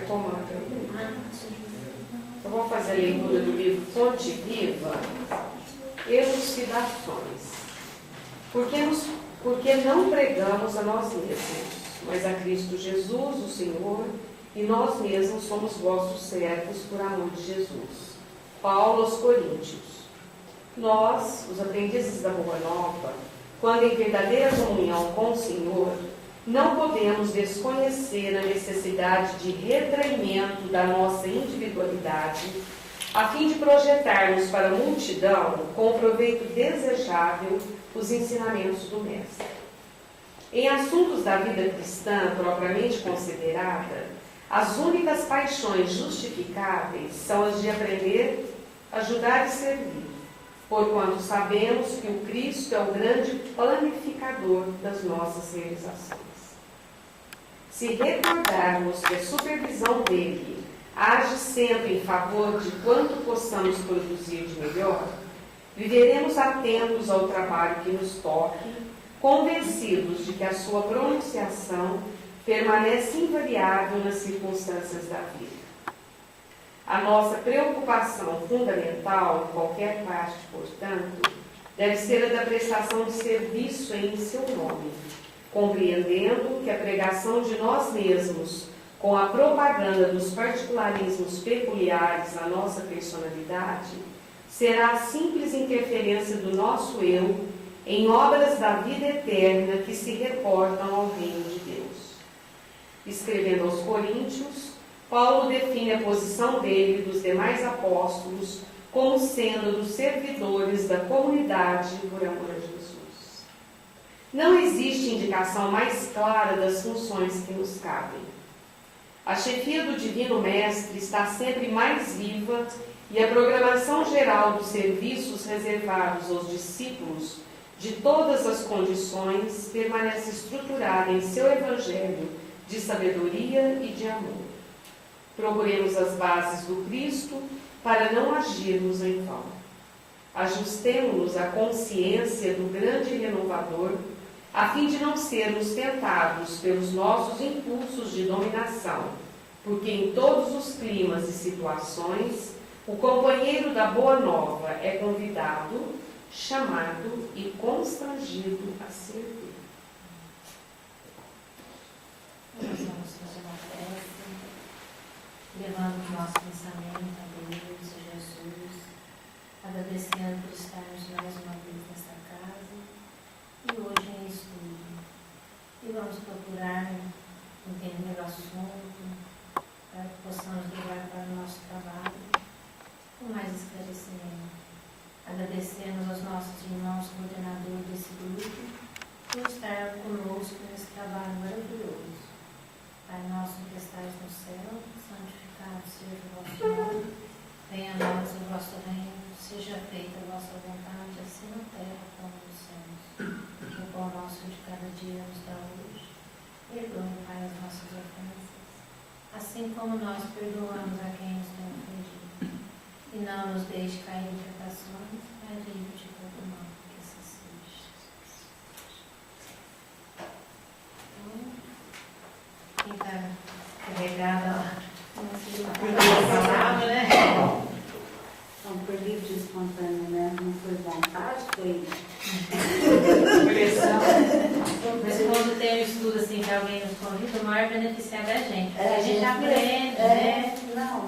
retomando. Eu vou fazer a leitura do livro Fonte Viva, Elucidações. Porque não pregamos a nós mesmos, mas a Cristo Jesus, o Senhor, e nós mesmos somos vossos servos por amor de Jesus. Paulo aos Coríntios. Nós, os aprendizes da Boa Nova, quando em verdadeira comunhão com o Senhor, não podemos desconhecer a necessidade de retraimento da nossa individualidade, a fim de projetarmos para a multidão, com o proveito desejável, os ensinamentos do Mestre. Em assuntos da vida cristã propriamente considerada, as únicas paixões justificáveis são as de aprender, ajudar e servir, porquanto sabemos que o Cristo é o grande planificador das nossas realizações. Se recordarmos que a supervisão dele age sempre em favor de quanto possamos produzir de melhor, viveremos atentos ao trabalho que nos toque, convencidos de que a sua pronunciação permanece invariável nas circunstâncias da vida. A nossa preocupação fundamental, em qualquer parte, portanto, deve ser a da prestação de serviço em seu nome, compreendendo que a pregação de nós mesmos, com a propaganda dos particularismos peculiares à nossa personalidade, será a simples interferência do nosso eu em obras da vida eterna que se reportam ao reino de Deus. Escrevendo aos Coríntios, Paulo define a posição dele e dos demais apóstolos como sendo dos servidores da comunidade por amor a Jesus. Não existe indicação mais clara das funções que nos cabem. A chefia do Divino Mestre está sempre mais viva e a programação geral dos serviços reservados aos discípulos de todas as condições permanece estruturada em seu Evangelho de sabedoria e de amor. Procuremos as bases do Cristo para não agirmos em vão. Ajustemo-nos à consciência do grande renovador, a fim de não sermos tentados pelos nossos impulsos de dominação, porque em todos os climas e situações, o companheiro da Boa Nova é convidado, chamado e constrangido a servir. Nós vamos fazer uma prece, levando o nosso pensamento a Deus, a Jesus, agradecendo por estarmos mais uma vez nesta casa e hoje em estudo. E vamos procurar entender o assunto para que possamos levar para o nosso trabalho com mais esclarecimento. Agradecemos aos nossos irmãos coordenadores desse grupo por estar conosco nesse trabalho maravilhoso. Pai nosso que estais no céu, santificado seja o vosso nome, venha a nós o vosso reino, seja feita a vossa vontade, assim na terra como nos céus. O pão nosso de cada dia nos dá hoje. Perdoe, Pai, as nossas ofensas, assim como nós perdoamos a quem nos tem ofendido. E não nos deixe cair em tentações, mas livre de todo mal, que assim seja. Então, quem está carregada a palavra, né? Então, por livre e espontâneo, né? Não foi vontade, foi Pressão. Mas quando tem um estudo assim que alguém nos convida, o maior beneficiário é a gente. Porque a gente aprende, né? Não,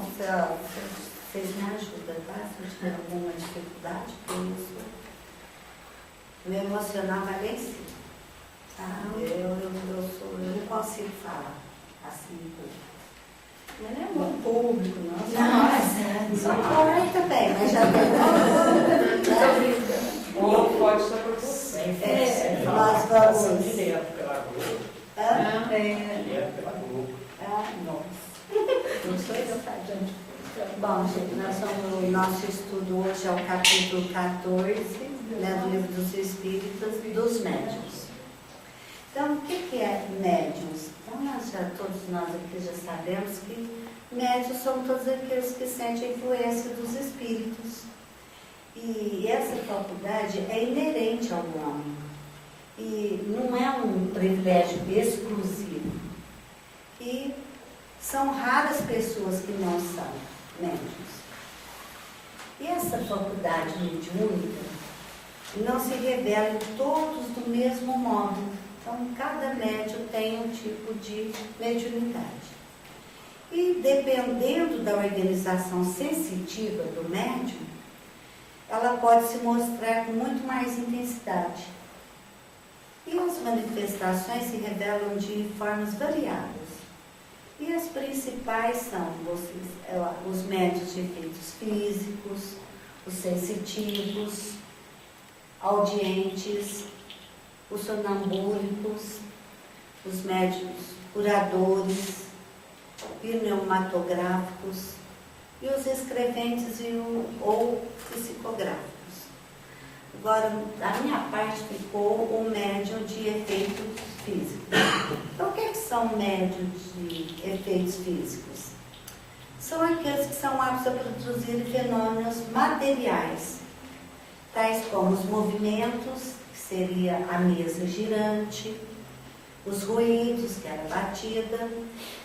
vocês me ajudam, tá? Se tiver alguma dificuldade, por isso, o emocional vai lá em cima. Tá? Eu não consigo falar assim em público. Mas não é muito público, não. Só pode também, mas já tem Ou pode estar por você. nós vamos. Direto pela Globo. Direto pela Globo. Nossa. Não sou eu, tá, gente? Bom, gente, nós vamos, o nosso estudo hoje é o capítulo 14, né, do Livro dos Espíritos, dos médiuns. Então, o que é médiuns? Então, todos nós aqui já sabemos que médiuns são todos aqueles que sentem a influência dos espíritos. E essa faculdade é inerente ao homem. E não é um privilégio exclusivo. E São raras pessoas que não são médiuns. E essa faculdade mediúnica não se revela todos do mesmo modo. Então, cada médium tem um tipo de mediunidade. E dependendo da organização sensitiva do médium, ela pode se mostrar com muito mais intensidade. E as manifestações se revelam de formas variadas. E as principais são os médiuns de efeitos físicos, os sensitivos, audientes, os sonambúlicos, os médiuns curadores, pneumatográficos e os escreventes ou psicográficos. Agora, a minha parte ficou o médium de efeitos físicos. Então, o que são médiuns de efeitos físicos? São aqueles que são aptos a produzir fenômenos materiais, tais como os movimentos, que seria a mesa girante, os ruídos, que era a batida,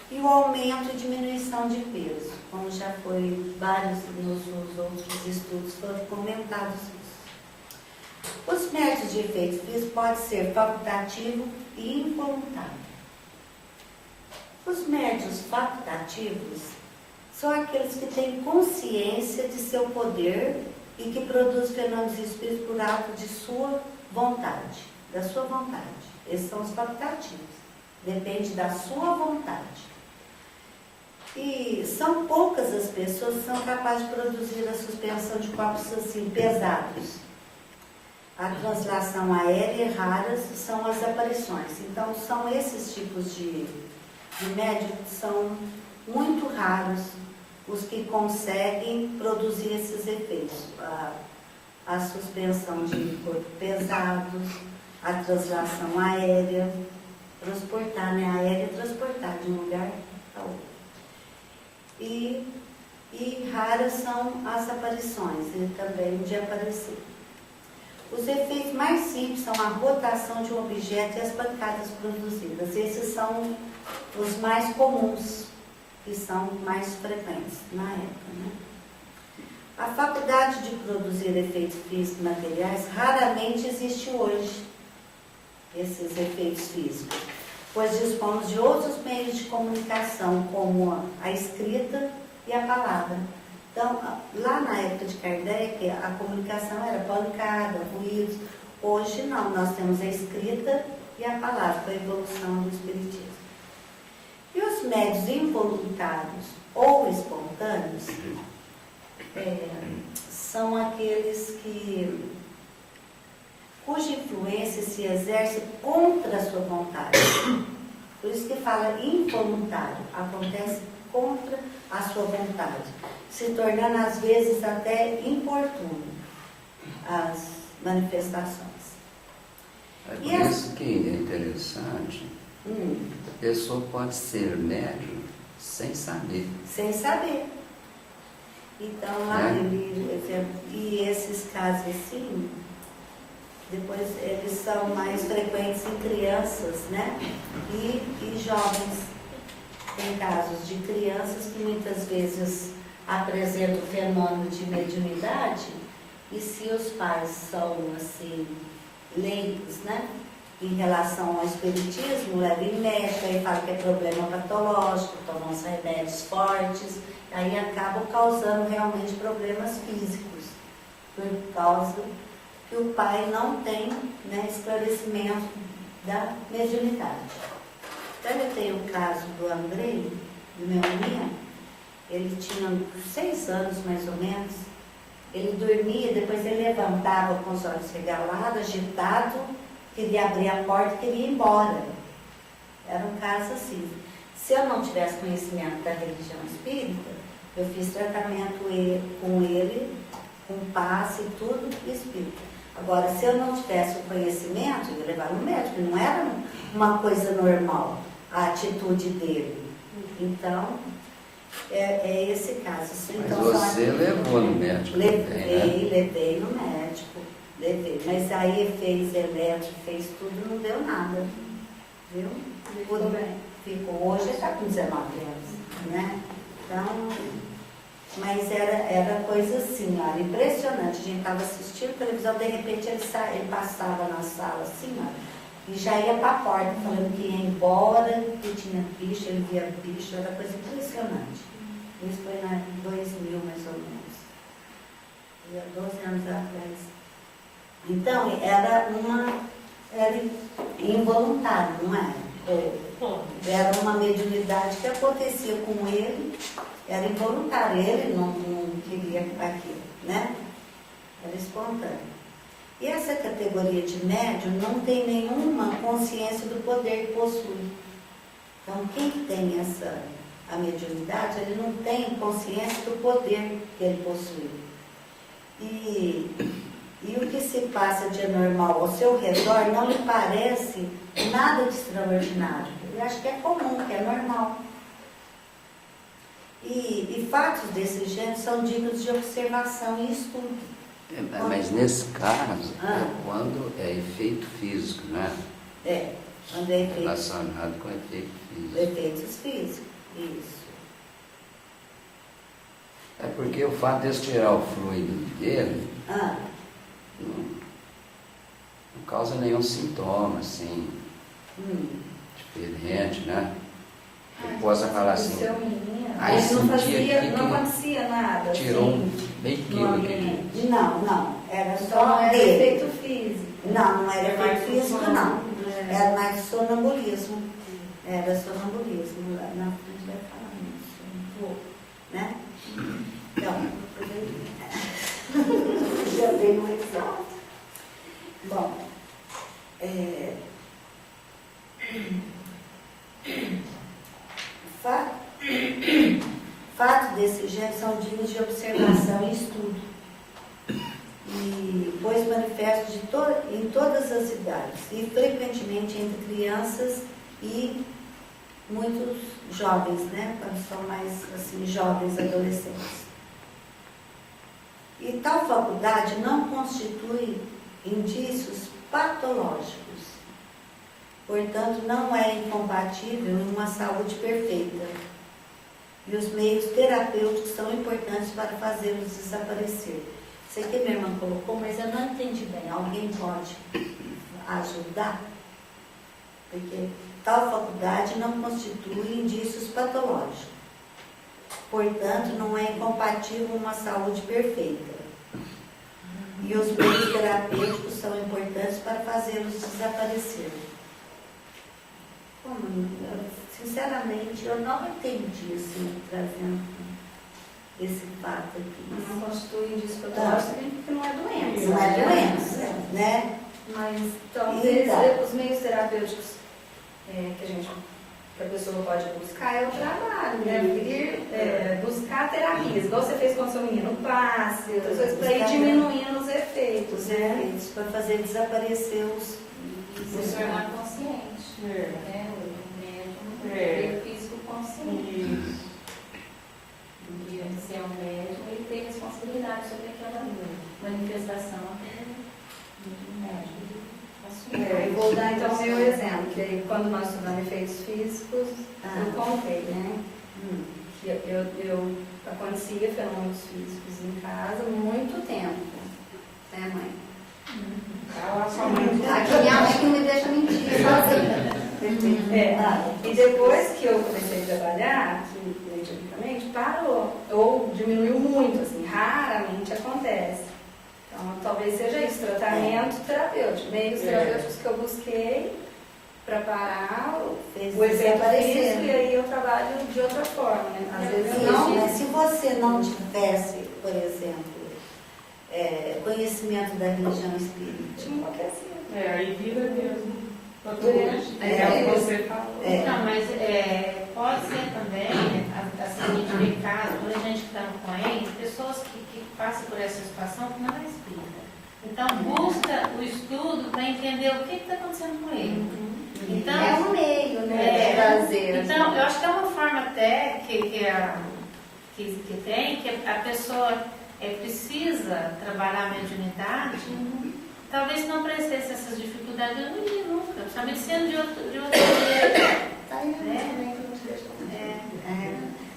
e o aumento e diminuição de peso, como já foi vários nos outros estudos foram comentados isso. Os médiuns de efeitos físicos podem ser facultativo e involuntário. Os médiuns facultativos são aqueles que têm consciência de seu poder e que produzem fenômenos espíritos por ato de sua vontade, da sua vontade. Esses são os facultativos. Depende da sua vontade. E são poucas as pessoas que são capazes de produzir a suspensão de corpos assim pesados. A translação aérea e raras são as aparições. Então, são esses tipos de médium que são muito raros os que conseguem produzir esses efeitos. A suspensão de corpo pesados, a translação aérea, transportar, né? A aérea é transportar de um lugar a outro. E raras são as aparições, e também de aparecer. Os efeitos mais simples são a rotação de um objeto e as pancadas produzidas. Esses são os mais comuns, que são mais frequentes na época, né? A faculdade de produzir efeitos físicos e materiais raramente existe hoje, esses efeitos físicos, pois dispomos de outros meios de comunicação, como a escrita e a palavra. Então, lá na época de Kardec, a comunicação era pancada, ruídos. Hoje não, nós temos a escrita e a palavra, com a evolução do Espiritismo. E os médios involuntários ou espontâneos são aqueles cuja influência se exerce contra a sua vontade. Por isso que fala involuntário, acontece contra a sua vontade, se tornando às vezes até importuno as manifestações. É por isso que é interessante, a pessoa pode ser médium sem saber. Sem saber. Então, lá e esses casos assim, depois eles são mais frequentes em crianças, né? E jovens. Tem casos de crianças que muitas vezes apresentam fenômeno de mediunidade, e se os pais são assim leigos, né, em relação ao espiritismo, levam em médico, aí fala que é problema patológico, tomam uns remédios fortes, aí acabam causando realmente problemas físicos, por causa que o pai não tem, né, esclarecimento da mediunidade. Então, eu tenho o caso do Andrei, do meu menino. Ele tinha 6 anos mais ou menos. Ele dormia, depois ele levantava com os olhos regalados, agitado, queria abrir a porta e queria ir embora. Era um caso assim. Se eu não tivesse conhecimento da religião espírita, eu fiz tratamento com ele, com passe e tudo espírita. Agora, se eu não tivesse o conhecimento, eu ia levar no médico, não era uma coisa normal a atitude dele. Então, é esse caso. Então, mas você levou no médico? Levei no médico, mas aí fez eletro, fez tudo, não deu nada, viu? Ficou bem. ficou. Hoje ele está com 19 anos, né? Então, mas era coisa assim, olha, impressionante. A gente estava assistindo televisão, de repente ele passava na sala assim, olha, e já ia para a porta, falando que ia embora, que tinha bicho, ele via bicho, era coisa impressionante. Isso foi em 2000, mais ou menos. Há 12 anos atrás. Então, era involuntário, não era? Era uma mediunidade que acontecia com ele, era involuntário, ele não queria aquilo, né? Era espontâneo. E essa categoria de médium não tem nenhuma consciência do poder que possui. Então, quem tem a mediunidade, ele não tem consciência do poder que ele possui. E o que se passa de anormal ao seu redor não lhe parece nada de extraordinário. Ele acha que é comum, que é normal. E fatos desse gênero são dignos de observação e estudo. Mas nesse caso, é quando é efeito físico, né? Quando é efeito. Relacionado com efeito físico. Efeitos físicos, isso. É porque o fato de tirar o fluido dele não causa nenhum sintoma, assim, diferente, né? Eu posso falar assim, não acontecia nada. Tirou assim, meio quilo aqui. Não, era então só não era dele. efeito físico. Não era efeito físico, não. É. Era mais sonambulismo. Era sonambulismo. Lá na frente vai falar isso. Né? Então, já dei um exemplo. Bom, fatos desse gênero são dignos de observação e estudo, pois manifestos em todas as idades, e frequentemente entre crianças e muitos jovens, né? Quando são mais assim, jovens, adolescentes. E tal faculdade não constitui indícios patológicos. Portanto, não é incompatível em uma saúde perfeita. E os meios terapêuticos são importantes para fazê-los desaparecer. Isso aqui minha irmã colocou, mas eu não entendi bem. Alguém pode ajudar? Porque tal faculdade não constitui indícios patológicos. Portanto, não é incompatível com uma saúde perfeita. E os meios terapêuticos são importantes para fazê-los desaparecer. Sinceramente, eu não entendi, assim, trazendo esse fato aqui. Não constitui indício patológico porque não é doença. Não é doença, né? Mas talvez os meios terapêuticos que a pessoa pode buscar é o trabalho, né? Ir buscar terapias, igual você fez com o seu menino, passe, outras coisas, para ir diminuindo os efeitos, né? Para fazer desaparecer os Se tornar consciente. Né? O médium, o físico consciente. Porque se é um médium, ele tem responsabilidade sobre aquela manifestação do médium. Eu vou dar então o meu exemplo, que quando nós estudamos efeitos físicos, eu contei, né? Que eu acontecia fenômenos físicos em casa há muito tempo, né, mãe? Aqui minha mãe que não me deixa mentir sozinha. E depois que eu comecei a trabalhar, que mediunicamente parou, ou diminuiu muito, assim, raramente acontece. Então, talvez seja isso, tratamento terapêutico, meios terapêuticos que eu busquei para parar o efeito físico, e aí eu trabalho de outra forma, né? Às vezes não, mas se você não tivesse, por exemplo, conhecimento da religião espírita, aí vira mesmo. Você falou. Não, mas pode ser também, assim, de ver casos, quando a gente está no COEM, pessoas que passam por essa situação que não é espírita. Então, busca o estudo para entender o que está acontecendo com ele. Então, é um meio, né? De fazer. Então, eu acho que é uma forma até que a pessoa precisa trabalhar a mediunidade. Talvez não aparecesse essas dificuldades, eu não iria nunca, principalmente sendo de outra maneira. Tá né?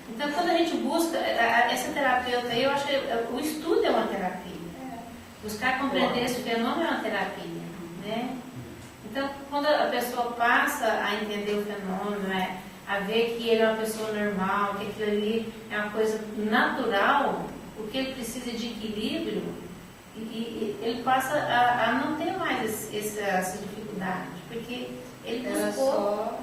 Então, quando a gente busca essa terapeuta aí, eu acho que o estudo é uma terapia. Buscar compreender esse fenômeno é uma terapia, né? Então, quando a pessoa passa a entender o fenômeno, a ver que ele é uma pessoa normal, que aquilo ali é uma coisa natural, o que ele precisa de equilíbrio, e ele passa a não ter mais essa dificuldade, porque ele buscou.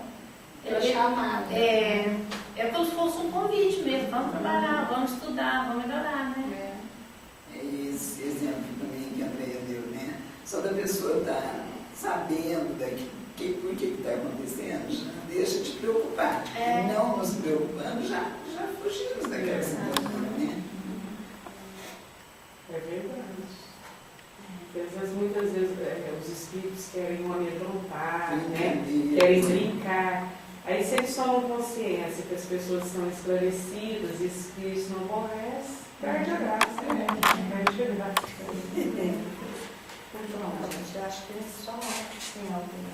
É como se fosse um convite mesmo, vamos trabalhar, vamos estudar, vamos melhorar, né? Esse exemplo também que a Andréia deu, né? Só da pessoa estar sabendo por que está acontecendo, já deixa de preocupar. E não nos preocupando, já fugimos daquela situação, né? É verdade. Porque muitas vezes os espíritos querem amedrontar, né? Querem brincar. Aí se eles tomam consciência que as pessoas são esclarecidas e esses espíritos não aborrecem, perde a graça, né? Perde a graça. Gente, eu acho que é só tem alguém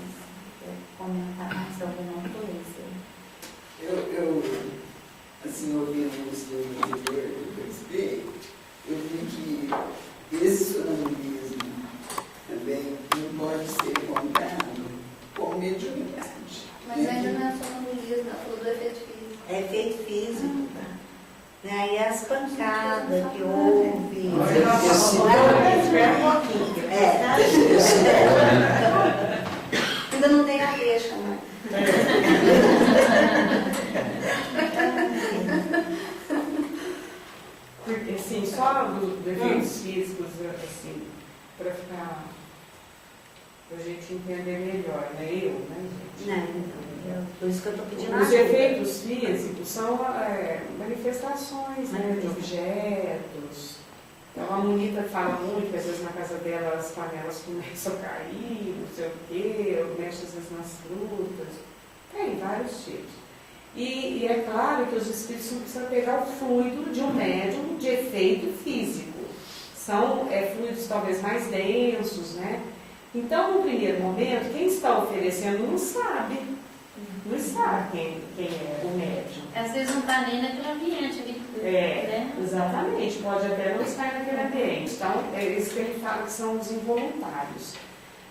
quer comentar mais alguma coisa. Eu assim, ouvindo o seu anterior, eu percebi, eu vi que esse sonambulismo também não pode ser contado com mediunidade. Mas ainda não é sonambulismo, ela falou do efeito físico. É efeito físico, tá? E as pancadas que houve. Espera um pouquinho. Ainda não tem a deixa, né? Porque, assim, só dos efeitos físicos, assim, para a gente entender melhor, né? Por isso que eu estou pedindo Os ajuda. efeitos físicos são manifestações, né, de objetos. Então a Monita fala muito que às vezes na casa dela as panelas começam a cair, não sei o quê, mexe às vezes nas frutas. Tem vários tipos. E é claro que os espíritos não precisam pegar o fluido de um médium de efeito físico. São fluidos talvez mais densos, né? Então, no primeiro momento, quem está oferecendo não sabe. Não sabe quem é o médium. Às vezes não está nem naquele ambiente ali. Né? Exatamente. Pode até não estar naquele ambiente. Então, é isso que ele fala que são os involuntários.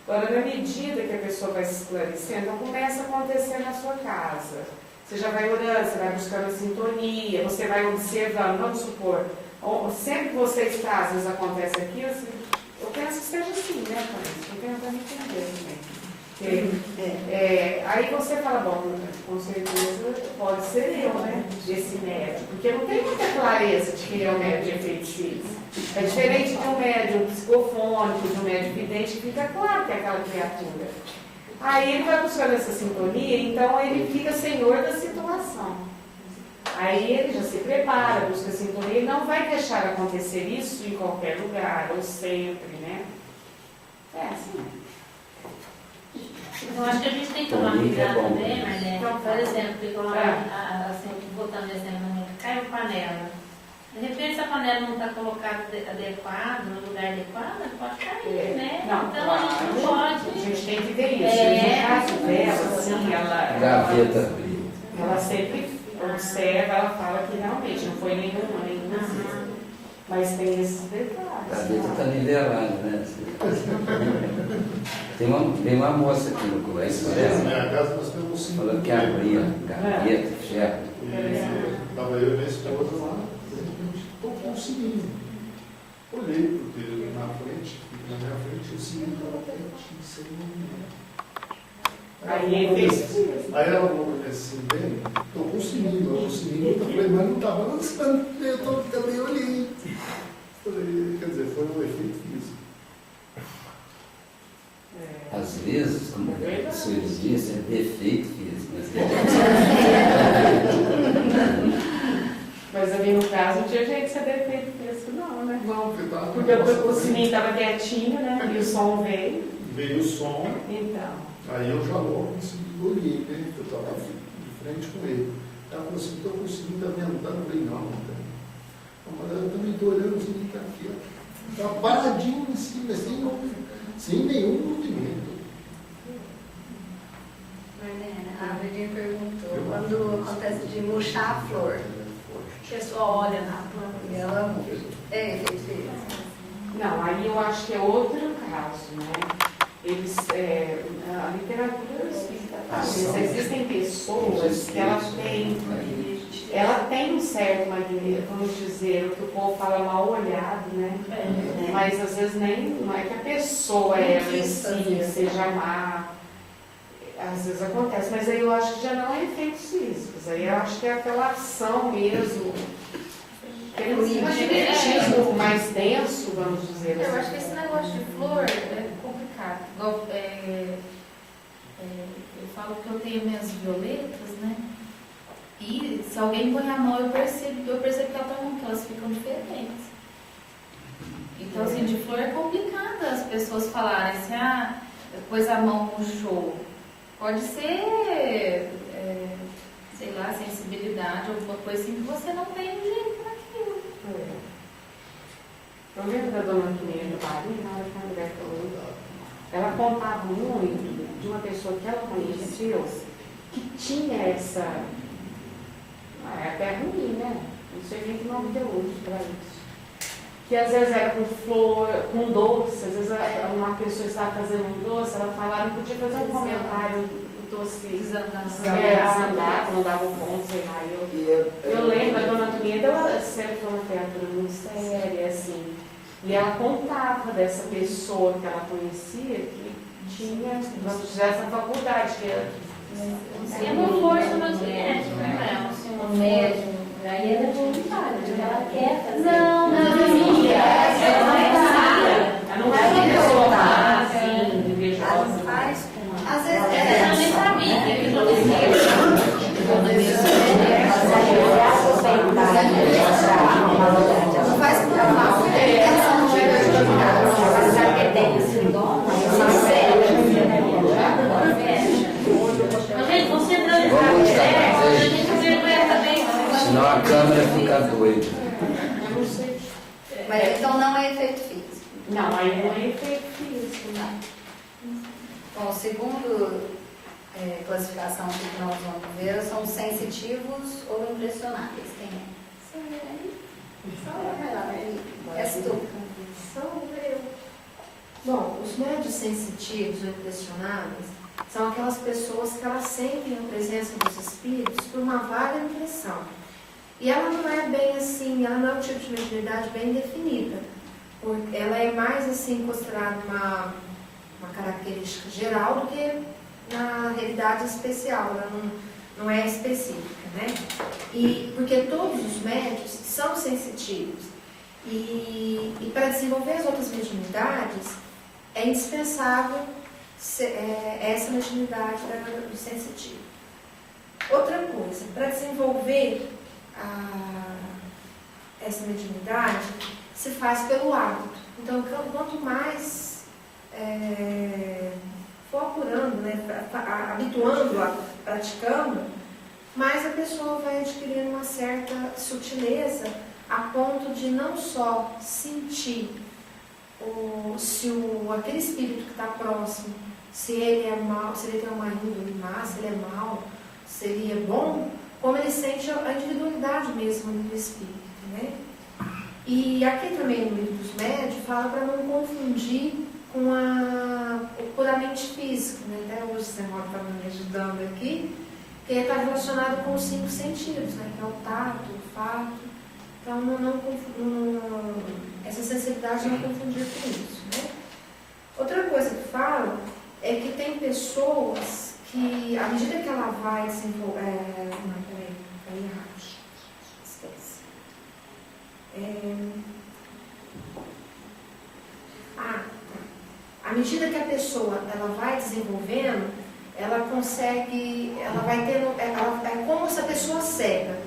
Agora, na medida que a pessoa vai se esclarecendo, então começa a acontecer na sua casa. Você já vai orando, você vai buscando a sintonia, você vai observando, vamos supor, sempre que você está, às vezes acontece aquilo, assim, eu penso que seja assim, né, Clarice? Estou tentando entender também. Aí você fala, bom, com certeza pode ser eu, né, esse médium, porque não tem muita clareza de quem é o médium de efeitos físicos. É diferente de um médium psicofônico, de um médium vidente, fica claro que é aquela criatura. Aí ele vai buscando essa sintonia, então ele fica senhor da situação. Aí ele já se prepara, busca a sintonia, e não vai deixar acontecer isso em qualquer lugar, ou sempre, né? É assim. Eu acho que a gente tem que tomar cuidado também, Marlene. Por exemplo, igual assim, voltando ao exemplo, caiu panela. De repente, se a panela não está colocada adequado, no lugar adequado, pode cair, né? Não, então claro, a gente não pode. A gente tem que ver isso. No caso dela, assim, Gaveta. ela sempre observa, ela fala que realmente não foi nenhuma assim. Mas tem esses detalhes. Gaveta está nivelada, né? Tem uma moça aqui no colégio, Na minha casa nós temos 5 falando que abria gaveta, ferro. Estava eu e minha esposa lá, tocou um sininho. Olhei porque ele na minha frente, o sininho estava quietinho, sem movimento. Aí ela falou assim, bem, tocou um sininho, eu falei, mas não estava lançando, eu também olhei. Falei, quer dizer, foi um efeito físico. Às vezes, como a pessoa diz, é defeito físico. Mas ali no caso não tinha jeito de ser defeito físico, não, né? Não, porque o sininho estava quietinho, né? E o som veio. Veio o som. Então. Aí eu já logo olhei, né? Eu estava de frente com ele. Ela falou assim, estou conseguindo aumentar. Eu falei, não, mas eu também estou olhando o sininho está aqui, ó. Está paradinho em cima, sem nenhum movimento. Marlene, a Verdinha perguntou de murchar a flor. A pessoa olha na planta E ela murcha. É efeito físico. Não, aí eu acho que é outro caso, né? Eles, a literatura espírita, existem pessoas que ela tem um certo magnetismo, vamos dizer, o que o povo fala mal olhado, né? Mas às vezes não é que a pessoa ela em si seja má, às vezes acontece, mas aí eu acho que já não é efeitos físicos, aí eu acho que é aquela ação mesmo, aquele magnetismo mais denso, vamos dizer assim. Eu acho que esse negócio de flor é complicado. Eu falo que eu tenho minhas violetas, né? E se alguém põe a mão, eu percebo que ela põe a mão, que elas ficam diferentes. Então, assim, de flor é complicado as pessoas falarem assim, pôs a mão no show. Pode ser, sei lá, sensibilidade, alguma coisa assim, que você não tem jeito para aquilo. Eu lembro da dona Antônia do Paris, na hora que a mulher falou, ela contava muito de uma pessoa que ela conheceu, que tinha essa... é até ruim, né? Não sei nem que nome deu hoje para isso. Que às vezes era com flor, com doce, às vezes uma pessoa estava fazendo um doce, ela falava, não podia fazer um comentário do doce desandar, não dava o ponto, sei lá. Eu lembro, a dona Antonieta, ela sempre foi uma criatura muito séria, assim. E ela contava dessa pessoa que ela conhecia, que tinha, vamos dizer, essa faculdade, que era... É uma força magnética, né? Um médium, aí ela é voluntária, ela quer fazer. Não é uma pessoa assim, invejosa. Ela faz com Às vezes ela nem sabia que aquilo não existia. Ela faz com a mal. Ela não é já que tem esse dom, mas ela Gente, concentrando a gente vergonha também. Senão a câmera fica doida. Mas então não é efeito físico. Não, aí não é efeito físico, né? Bom, segundo classificação que nós vamos ver, são sensitivos ou impressionáveis. Quem é? És tu. Sou eu. Bom, os médios sensitivos ou impressionáveis são aquelas pessoas que elas sentem a presença dos espíritos por uma vaga impressão. E ela não é bem assim, ela não é um tipo de mediunidade bem definida. Ela é mais assim considerada uma característica geral do que na realidade especial, ela não é específica, né? E porque todos os médios são sensitivos. E para desenvolver as outras mediunidades, é indispensável essa mediunidade do sensitivo. Outra coisa, para desenvolver essa mediunidade, se faz pelo hábito. Então, quanto mais for apurando, né, habituando, praticando, mais a pessoa vai adquirindo uma certa sutileza a ponto de não só sentir se aquele espírito que está próximo, se ele é mau, se ele tem uma índole má, se ele é mau, se ele é bom, como ele sente a individualidade mesmo do espírito, né? E aqui também no livro dos médios fala para não confundir com o puramente físico, né? Até hoje o Senhor está me ajudando aqui, que está relacionado com os 5 sentidos, né? Que é o tato, o olfato. Então, essa sensibilidade não confundir com isso, né? Outra coisa que fala é que tem pessoas que, à medida que ela vai desenvolver... não, peraí, errado. Esquece. À medida que a pessoa ela vai desenvolvendo, ela consegue, ela vai tendo, é como essa pessoa cega.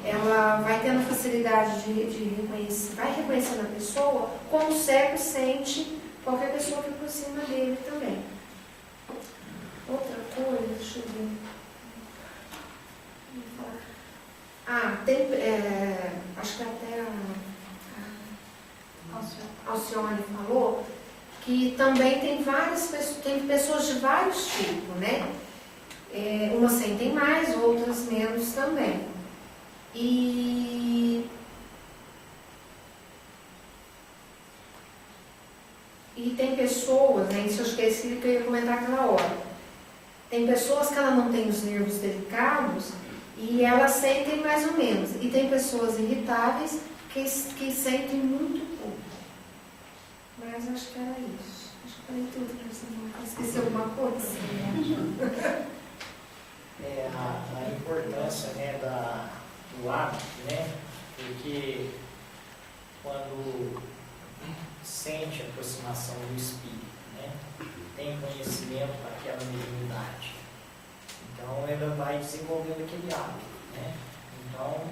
Ela vai tendo facilidade de reconhecer, vai reconhecendo a pessoa como o cego sente qualquer pessoa que aproxima dele também. Outra coisa, deixa eu ver. Acho que até a Alcione falou que também tem pessoas de vários tipos, né? Umas sentem mais, outras menos também. E tem pessoas, né, isso eu esqueci que eu ia comentar aquela hora. Tem pessoas que ela não tem os nervos delicados e elas sentem mais ou menos. E tem pessoas irritáveis que sentem muito pouco. Mas acho que era isso. Acho que falei tudo para você. Esqueci alguma coisa? A importância, né, do hábito, né? Porque quando sente a aproximação do Espírito, né, tem conhecimento daquela mediunidade, então ela vai desenvolvendo aquele hábito, né? Então,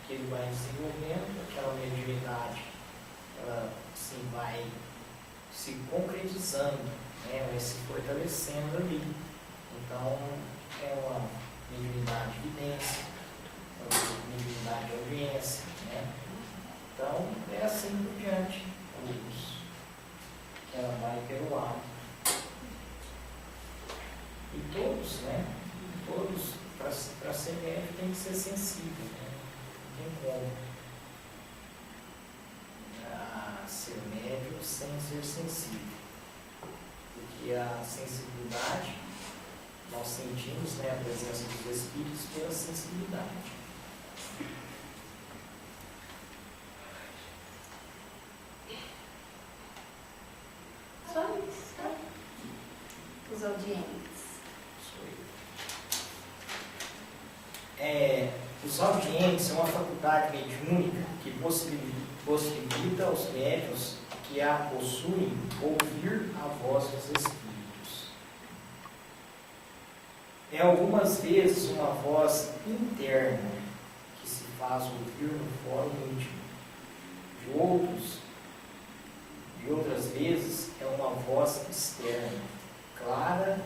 que ele vai desenvolvendo aquela mediunidade, ela assim, vai se concretizando, né, vai se fortalecendo ali. Então, é uma mediunidade de evidência, uma mediunidade de audiência, né? Então, é assim por diante. Que ela vai pelo hábito. E todos, né? Todos, para ser médium, tem que ser sensível, né? Não tem como ser médium sem ser sensível. Porque a sensibilidade, nós sentimos, né, a presença dos Espíritos pela sensibilidade. Só isso, tá? Os audientes. Os audientes são uma faculdade mediúnica que possibilita aos médiuns que a possuem ouvir a voz dos Espíritos. É algumas vezes uma voz interna que se faz ouvir no fórum íntimo. De outras vezes é uma voz externa, clara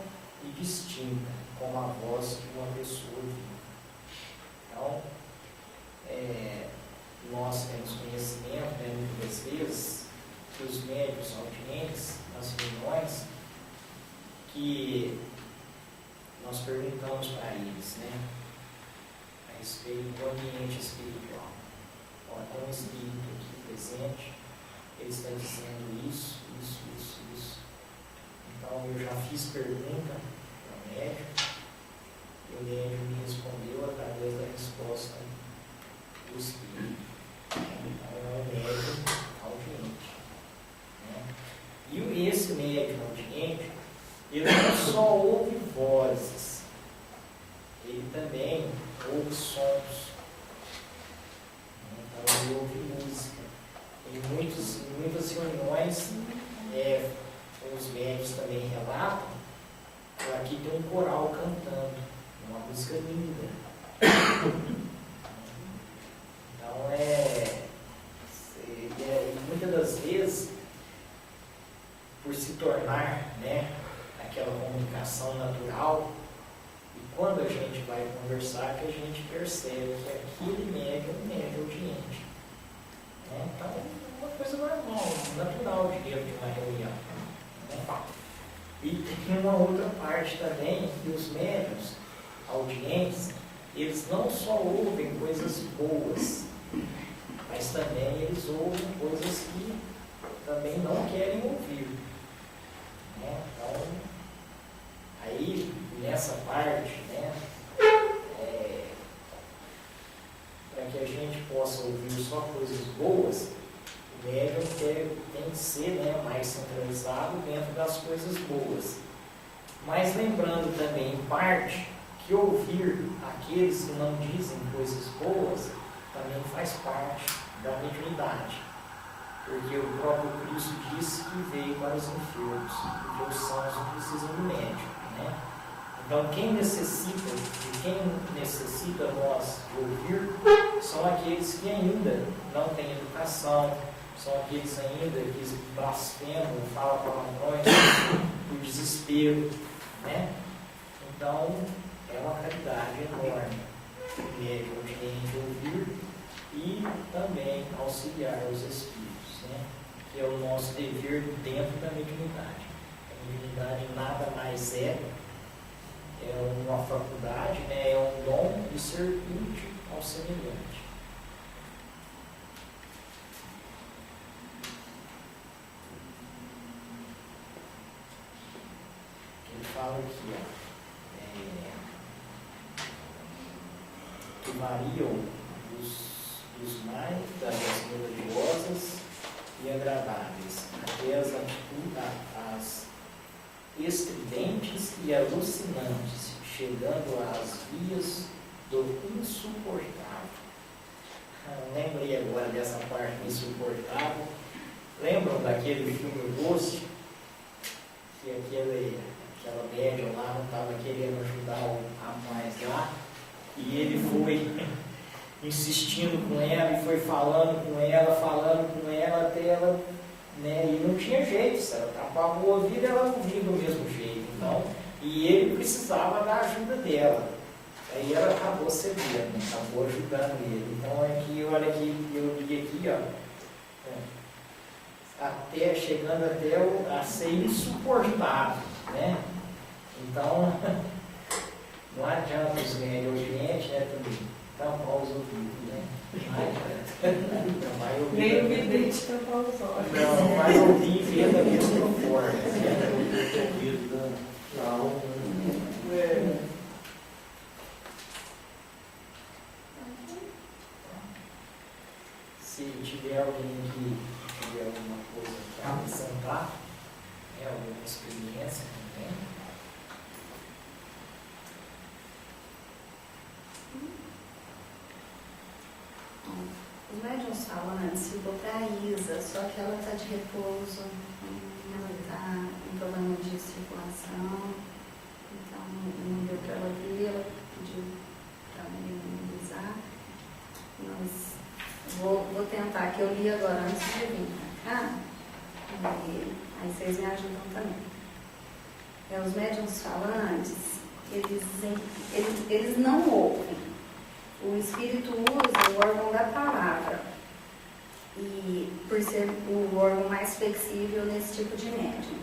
e distinta, como a voz de uma pessoa viva. Então, nós temos conhecimento, né, muitas vezes, que os médiuns audientes, nas reuniões, que nós perguntamos para eles, né, a respeito do ambiente espiritual. Olha, tem um espírito aqui presente, ele está dizendo isso. Então, eu já fiz pergunta para o médium, e o médium me respondeu através da resposta do Espírito. Então, é um médium audiente, né? E esse médium audiente, ele não só ouve vozes, ele também ouve sons. Então, ele ouve música. Em muitas reuniões, os médiuns também relatam que aqui tem um coral cantando, uma música linda. Então, muitas das vezes, por se tornar, né, aquela comunicação natural, e quando a gente vai conversar, que a gente percebe que aquele médium é um médium audiente. Então, é uma coisa normal, natural de dentro de uma reunião. Né? E tem uma outra parte também, que os médiuns audientes, eles não só ouvem coisas boas, mas também eles ouvem coisas que também não querem ouvir. Né? Então, aí, nessa parte, né, para que a gente possa ouvir só coisas boas, o médium tem que ser, né, mais centralizado dentro das coisas boas. Mas lembrando também, em parte, que ouvir aqueles que não dizem coisas boas também faz parte da mediunidade. Porque o próprio Cristo disse que veio para os enfermos, porque os sãos não precisam do médico, né? Então, quem necessita nós de ouvir, são aqueles que ainda não têm educação, são aqueles ainda que blasfemam, falam palavrões por desespero, né? Então, é uma caridade enorme o médium audiente ouvir e também auxiliar os espíritos, né? Que é o nosso dever dentro da mediunidade. A mediunidade nada mais é uma faculdade, né? É um dom de ser útil ao semelhante. variam dos mais das melodiosas e agradáveis, até as estridentes e alucinantes, chegando às vias do insuportável. Lembrei agora dessa parte do insuportável. Lembram daquele filme Ghost? Que aquela médium lá não estava querendo ajudar o rapaz lá, e ele foi insistindo com ela, e foi falando com ela, até ela, né, e não tinha jeito, se ela tapava o ouvido, ela não via do mesmo jeito, então, e ele precisava da ajuda dela. Aí ela acabou cedendo, acabou ajudando ele. Então aqui, olha aqui, eu li aqui, ó, chegando até a ser insuportável, né? Então, não adianta os médios oriente, né, também tampar os ouvidos, né? Não vai ouvir. Nem o vidente tampar os olhos. Não vai ouvir e ver da mesma forma. Se tiver alguém que tiver alguma coisa para acrescentar, alguma experiência também. Os médiuns falantes ficou para a Isa, só que ela está de repouso, ela está com problema de circulação, então não deu para ela vir, ela pediu para me mobilizar. Mas vou tentar, que eu li agora antes de vir para cá, e aí vocês me ajudam também. Os médiuns falantes, eles não ouvem. O espírito usa o órgão da palavra, e por ser o órgão mais flexível nesse tipo de médium,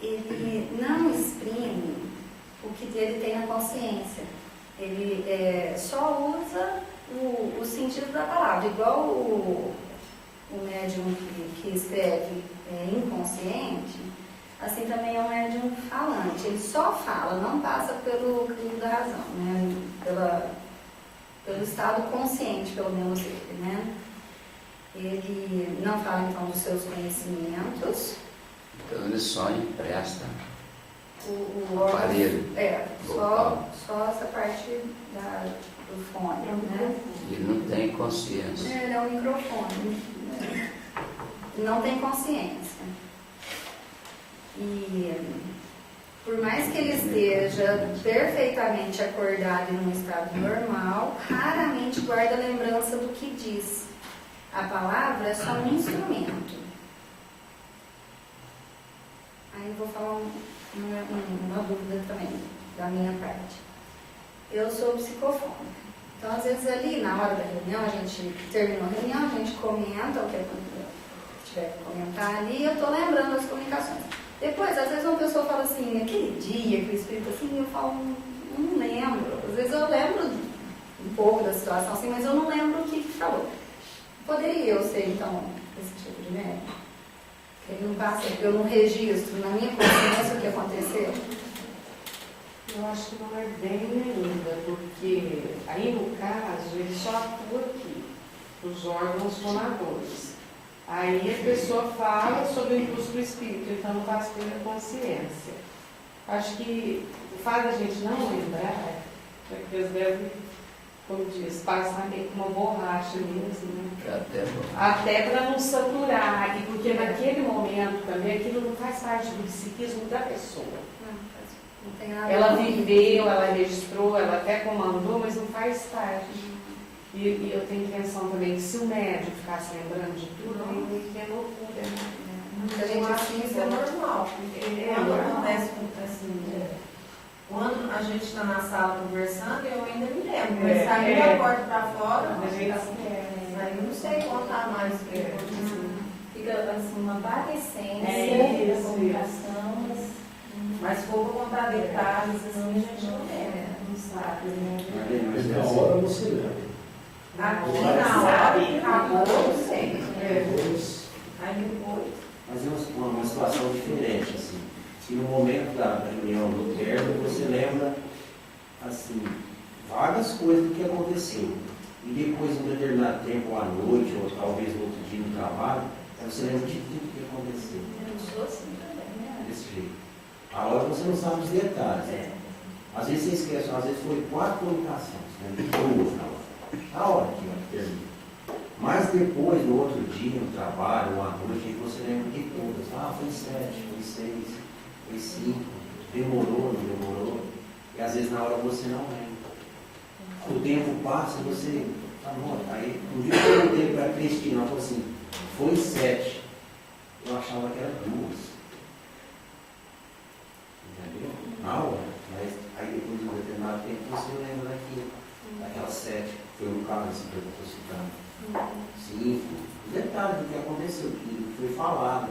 ele não exprime o que ele tem na consciência. Ele só usa o sentido da palavra, igual o médium que escreve inconsciente, assim também é um médium falante. Ele só fala, não passa pelo crivo da razão, né? Pelo estado consciente, pelo menos ele, né? Ele não fala então dos seus conhecimentos. Então ele só empresta o aparelho. Só essa parte do fone, né? Ele não tem consciência. Ele é um microfone. Não tem consciência. E por mais que ele esteja perfeitamente acordado e num estado normal, raramente guarda lembrança do que diz. A palavra é só um instrumento. Aí eu vou falar uma dúvida também, da minha parte. Eu sou psicofônica. Então, às vezes ali, na hora da reunião, a gente terminou a reunião, a gente comenta o que tiver que comentar ali, eu estou lembrando as comunicações. Depois, às vezes uma pessoa fala assim, aquele dia que o espírito assim, eu falo, não lembro. Às vezes eu lembro um pouco da situação assim, mas eu não lembro o que falou. Poderia eu ser, então, esse tipo de médium? Ele não passa, eu não registro na minha consciência o que aconteceu? Eu acho que não é bem ainda, porque aí no caso ele só atua aqui, os órgãos fonadores. Aí a pessoa fala sobre o impulso do espírito, então não passa pela consciência. Acho que o fato da gente não lembrar é que eles devem, como diz, passar meio com uma borracha mesmo, né? Até para não saturar, e porque naquele momento também aquilo não faz parte do psiquismo da pessoa. Não tem nada. Ela viveu, ela registrou, ela até comandou, mas não faz parte. E eu tenho intenção também que se o médium ficasse lembrando de tudo, aí é loucura, né? Muita gente assim, isso é normal. Quando acontece assim, quando a gente está na sala conversando, eu ainda me lembro, mas saiu da porta para fora, aí eu não sei contar mais o que aconteceu. Fica assim, uma parecência da comunicação, mas se for para contar detalhes, assim, a gente não lembra, não sabe, né? Mas na hora você lembra. Aqui na hora, acabou, não sei. Depois. Aí depois. Mas é uma situação diferente, assim. Se no momento da reunião do termo você lembra, assim, várias coisas do que aconteceu. E depois, em um determinado tempo, à noite, ou talvez no outro dia no trabalho, você lembra de tudo que aconteceu. Eu sou assim também, né? Desse jeito. A hora você não sabe os detalhes. Às vezes você esquece, às vezes foi 4 comunicações, né? 2 na hora. A hora que termina. Mas depois, no outro dia, no trabalho, ou à noite, aí você lembra de todas. Ah, foi 7, foi 6, foi 5, demorou, não demorou. E às vezes na hora você não lembra. O tempo passa e você anota. Aí um dia eu perguntei para a Cristina, ela falou assim, foi 7. Eu achava que era 2. Entendeu? Na hora. Mas aí depois de um determinado tempo você lembra daquelas 7. Foi um caso assim que eu estou citando. 5. O detalhe do que aconteceu, que foi falado.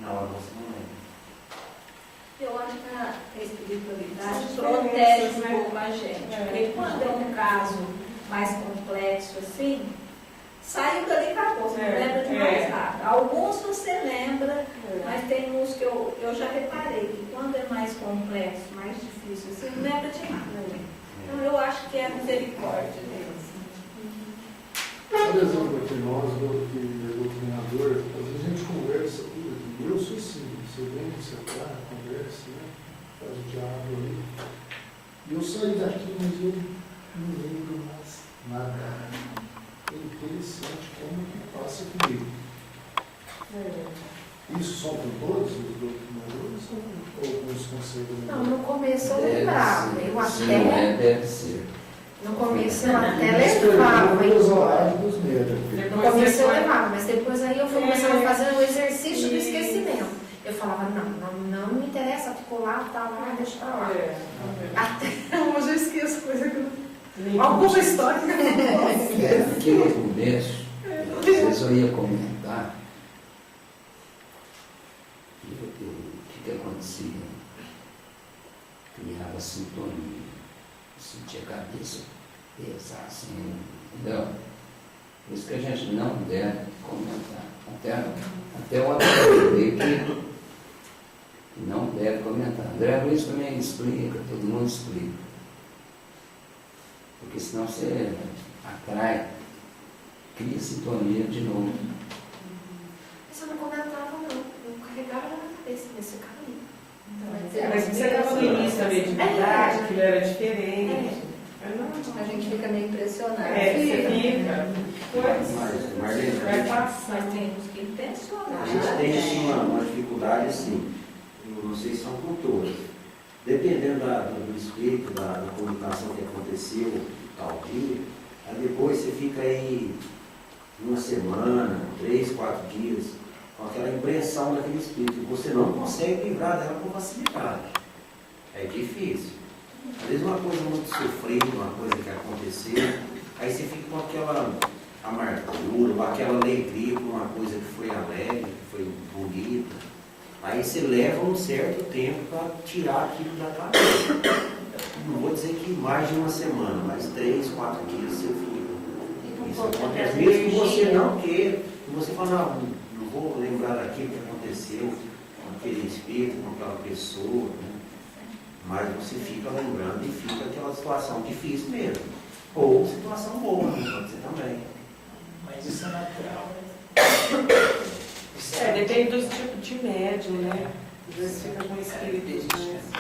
Na hora você não lembra. Eu acho que a espiritualidade protege um pouco a gente. Porque quando é um caso mais complexo assim, saiu dali e acabou, você não lembra de mais nada. Alguns você lembra, mas tem uns que eu já reparei que quando é mais complexo, mais difícil, você não lembra de nada. Então eu acho que é a misericórdia deles. Por exemplo, aqui nós, doutrinador, às vezes a gente conversa tudo aqui. Eu sou assim, você vem, você tá, conversa, né? Faz o diálogo ali. E eu saí daqui, mas eu não lembro mais nada. É interessante como que passa comigo. Isso só com todos os doutrinadores ou alguns conselhos? Não, no começo eu lembrava. Eu até. Deve ser. No começo eu até levava embora. No No começo eu levava, mas depois aí eu fui começando a fazer o exercício do esquecimento. Eu falava, não me interessa, ficou lá, tá lá, deixa pra lá. Até hoje eu esqueço coisa que eu. Alguma história que eu não posso. Aqui no começo, vocês eu ia comentar o que acontecia. Criava sintonia, sentia a cabeça pesar assim, entendeu? Por isso que a gente não deve comentar. Até o André que não deve comentar. André Luiz também explica, todo mundo explica. Porque senão você atrai, cria sintonia de novo. Mas eu não comentava, não. Eu carregava na cabeça nesse caminho. Mas você estava no início da mediunidade, que era diferente. A gente fica meio impressionado. Você fica. Marlene, Vai passar. Mas temos que intencionar. a gente tem assim, uma dificuldade assim, eu não sei se são com todas. Dependendo do espírito, da comunicação que aconteceu, tal dia, aí depois você fica aí uma semana, 3, 4 dias, com aquela impressão daquele espírito, e você não consegue livrar dela com facilidade. É difícil. Às vezes uma coisa muito sofrida, uma coisa que aconteceu, aí você fica com aquela amargura, ou aquela alegria por uma coisa que foi alegre, que foi bonita. Aí você leva um certo tempo para tirar aquilo da cabeça. Não vou dizer que mais de uma semana, mas 3, 4 dias você fica. Isso acontece mesmo que você não queira, que você fala, não vou lembrar daquilo que aconteceu com aquele espírito, com aquela pessoa, né? Mas você fica lembrando e fica aquela situação difícil mesmo. Ou situação boa, né? Pode ser também. Mas isso é natural. Depende do tipo de médium, né? Às vezes fica com espírito.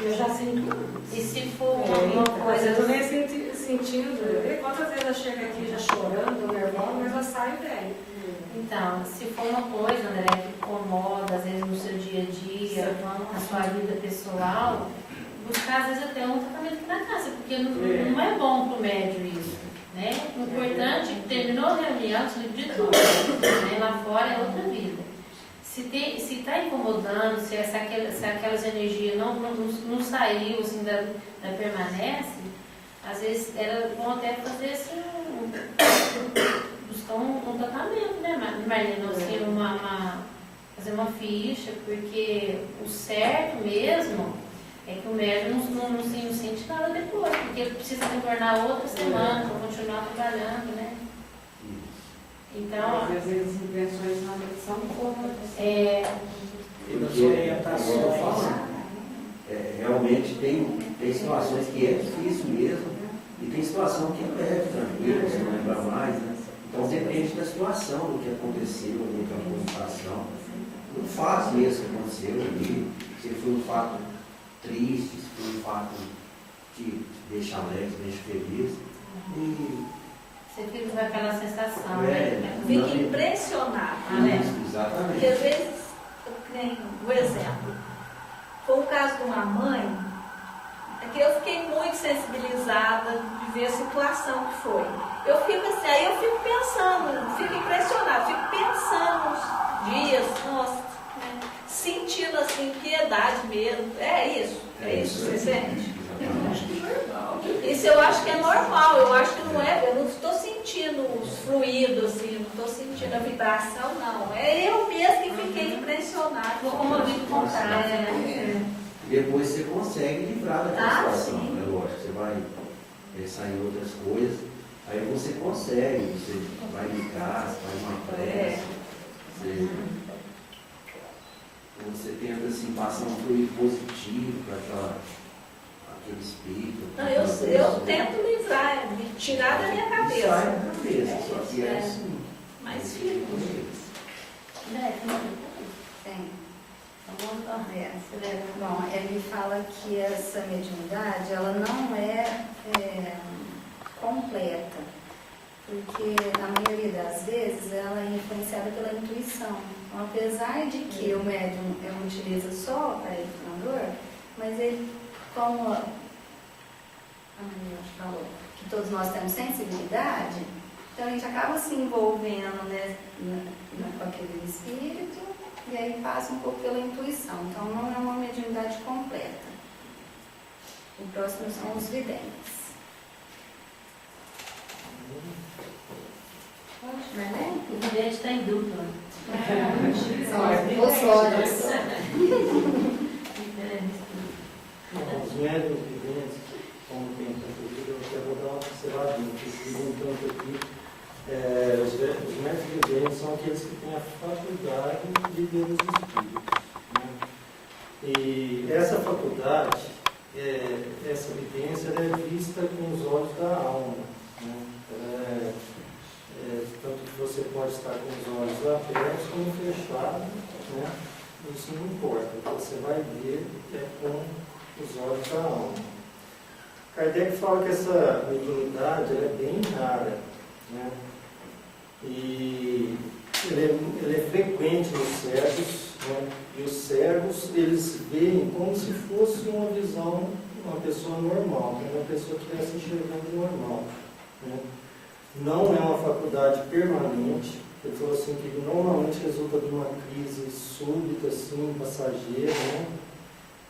Eu já sinto. E se for uma Às coisa. vezes eu nem sentindo. Quantas vezes eu chego aqui já chorando, nervosa, mas eu saio bem. Então, se for uma coisa, né, que incomoda, às vezes no seu dia a dia, na sua vida pessoal, buscar às vezes até um tratamento aqui na casa, porque não é bom para o médium isso. Né? O importante é que terminou a reunião, desliga de tudo. Né? Lá fora é outra vida. Se está incomodando, se aquelas energias não saiu, assim, permanece, às vezes era bom até fazer assim, buscar um tratamento, né, Marlene? Assim, fazer uma ficha, porque o certo mesmo é que o médium não sente nada depois, porque ele precisa retornar outra semana para continuar trabalhando, né? Então, às vezes as impressões realmente são poucas. Realmente tem situações que é difícil mesmo, E tem situação que é leve, tranquila, você não lembra mais, né? Então depende da situação, do que aconteceu, da comunicação, do fato mesmo que aconteceu ali, se foi um fato triste, se foi um fato que deixa alegre, deixa feliz. E você fica com aquela sensação, né? Fica impressionado, né? Exatamente. Porque às vezes, um exemplo, foi o caso de uma mãe, é que eu fiquei muito sensibilizada de ver a situação que foi. Eu fico assim, aí eu fico pensando, fico impressionada, fico pensando nos dias, nossa, né? Sentindo assim, piedade mesmo. É isso que você sente? Isso eu acho que é normal, eu acho que não é, eu não estou sentindo os fluidos assim, não estou sentindo a vibração, não. É eu mesmo que fiquei impressionada, como eu vi contar. Depois você consegue livrar daquela situação, sim. né? Lógico, você vai pensar em outras coisas, aí você consegue, você vai ligar, você faz uma prece, você tenta assim, passar um fluido positivo para aquele espírito. Não, eu tento livrar, me tirar da minha cabeça. Sai da cabeça, só que é assim. Mas fica. Tem. Bom, ele fala que essa mediunidade, ela não é completa, porque na maioria das vezes ela é influenciada pela intuição. Então, apesar de que o médium utiliza só o aparelho, mas ele, como falou, que todos nós temos sensibilidade, então a gente acaba se envolvendo, né, com aquele espírito, e aí passa um pouco pela intuição. Então não é uma mediunidade completa. O próximo são os videntes. O vidente está em dupla. São as 2 horas. Os médios videntes, como tem percebido, eu até vou dar uma observadinha, perguntando aqui. Os médios videntes são aqueles que têm a faculdade de ver os espíritos. Né? E essa faculdade, essa evidência, ela é vista com os olhos da alma. Né? Tanto que você pode estar com os olhos abertos como fechados, né? Isso não importa, você vai ver com os olhos da alma. Kardec fala que essa mediunidade ela é bem rara, né? E ele é frequente nos cegos, né? E os cegos, eles veem como se fosse uma visão de uma pessoa normal, né? Uma pessoa que estivesse enxergando normal, né? Não é uma faculdade permanente. Ele falou assim que normalmente resulta de uma crise súbita, assim, passageira, né?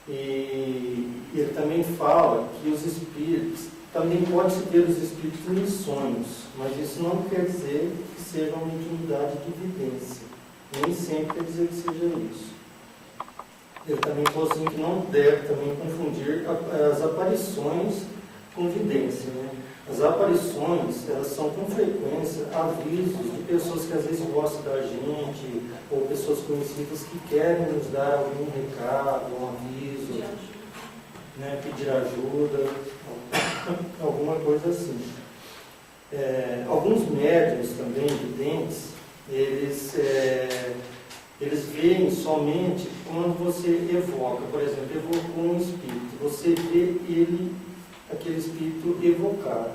E ele também fala que os espíritos, também pode-se ter os espíritos em sonhos, mas isso não quer dizer que seja uma mediunidade de evidência. Nem sempre quer dizer que seja isso. Ele também falou assim que não deve também confundir as aparições com vidência, né? As aparições, elas são com frequência avisos de pessoas que às vezes gostam da gente, ou pessoas conhecidas que querem nos dar algum recado, um aviso, né, pedir ajuda, alguma coisa assim. Alguns médiuns também, videntes, eles veem somente quando você evoca. Por exemplo, evocou um espírito, você vê aquele espírito evocado.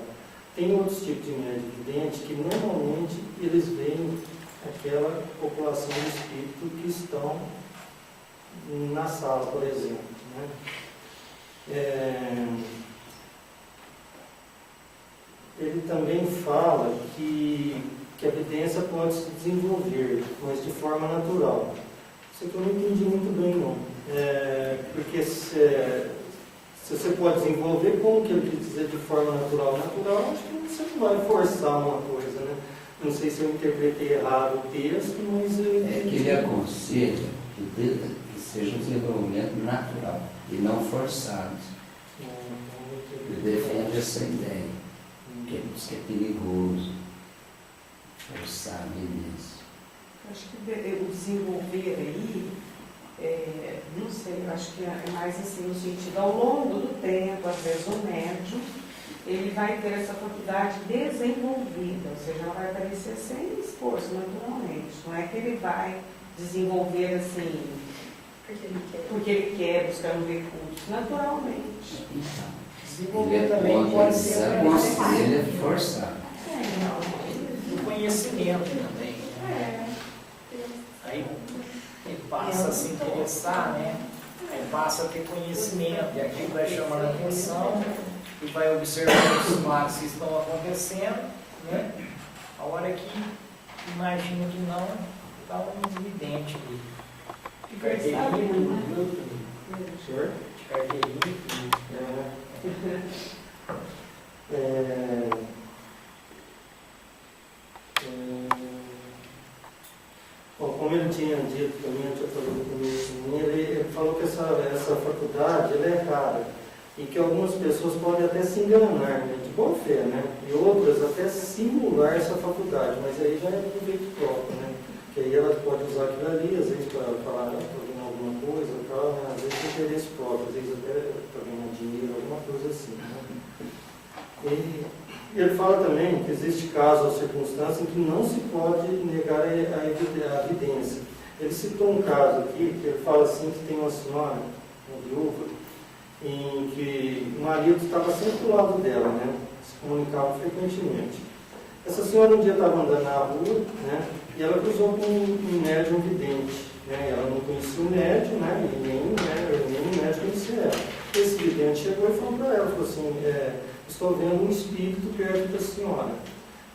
Tem outros tipos de médium vidente que normalmente eles veem aquela população de espírito que estão na sala, por exemplo, né? Ele também fala que a evidência pode se desenvolver, mas de forma natural. Isso aqui eu não entendi muito bem, não. Porque se você pode desenvolver, como que ele quer dizer de forma natural? Natural, acho que você não vai forçar uma coisa, né? Não sei se eu interpretei errado o texto, mas... que ele aconselha que seja um desenvolvimento natural e não forçado. Ele defende essa ideia, que ele diz que é perigoso forçar a início. Acho que o desenvolver aí, não sei, eu acho que é mais assim, no sentido, ao longo do tempo, às vezes o médium ele vai ter essa faculdade desenvolvida, ou seja, ela vai aparecer sem esforço, naturalmente. Não é que ele vai desenvolver assim, porque ele quer buscar um recurso, naturalmente. Desenvolver também pode ser ele é forçado. o conhecimento também. Aí ele passa a se interessar, né? Aí passa a ter conhecimento, e aquilo vai chamando a atenção, e vai observando os fatos que estão acontecendo, né? A hora que imagina que não, está um vidente ali. De carteirinha, Senhor? de carteirinha. Bom, como ele tinha dito também, eu tinha falado comigo, ele falou que essa faculdade ela é rara e que algumas pessoas podem até se enganar, né, de boa fé, né? E outras até simular essa faculdade, mas aí já é proveito próprio, né? Que aí ela pode usar aquilo ali, às vezes para falar para alguma coisa, tal, né? Às vezes tem interesse próprio, às vezes até para ganhar dinheiro, alguma coisa assim, né? E ele fala também que existe casos ou circunstâncias em que não se pode negar a evidência. Ele citou um caso aqui, que ele fala assim, que tem uma senhora, uma viúva, em que o marido estava sempre do lado dela, né? Se comunicavam frequentemente. Essa senhora um dia estava andando na rua, né? E ela cruzou com um médium vidente, né? Ela não conhecia o médium, né? E nem o médium conhecia ela. Esse vidente chegou e falou para ela, falou assim, estou vendo um espírito perto da senhora.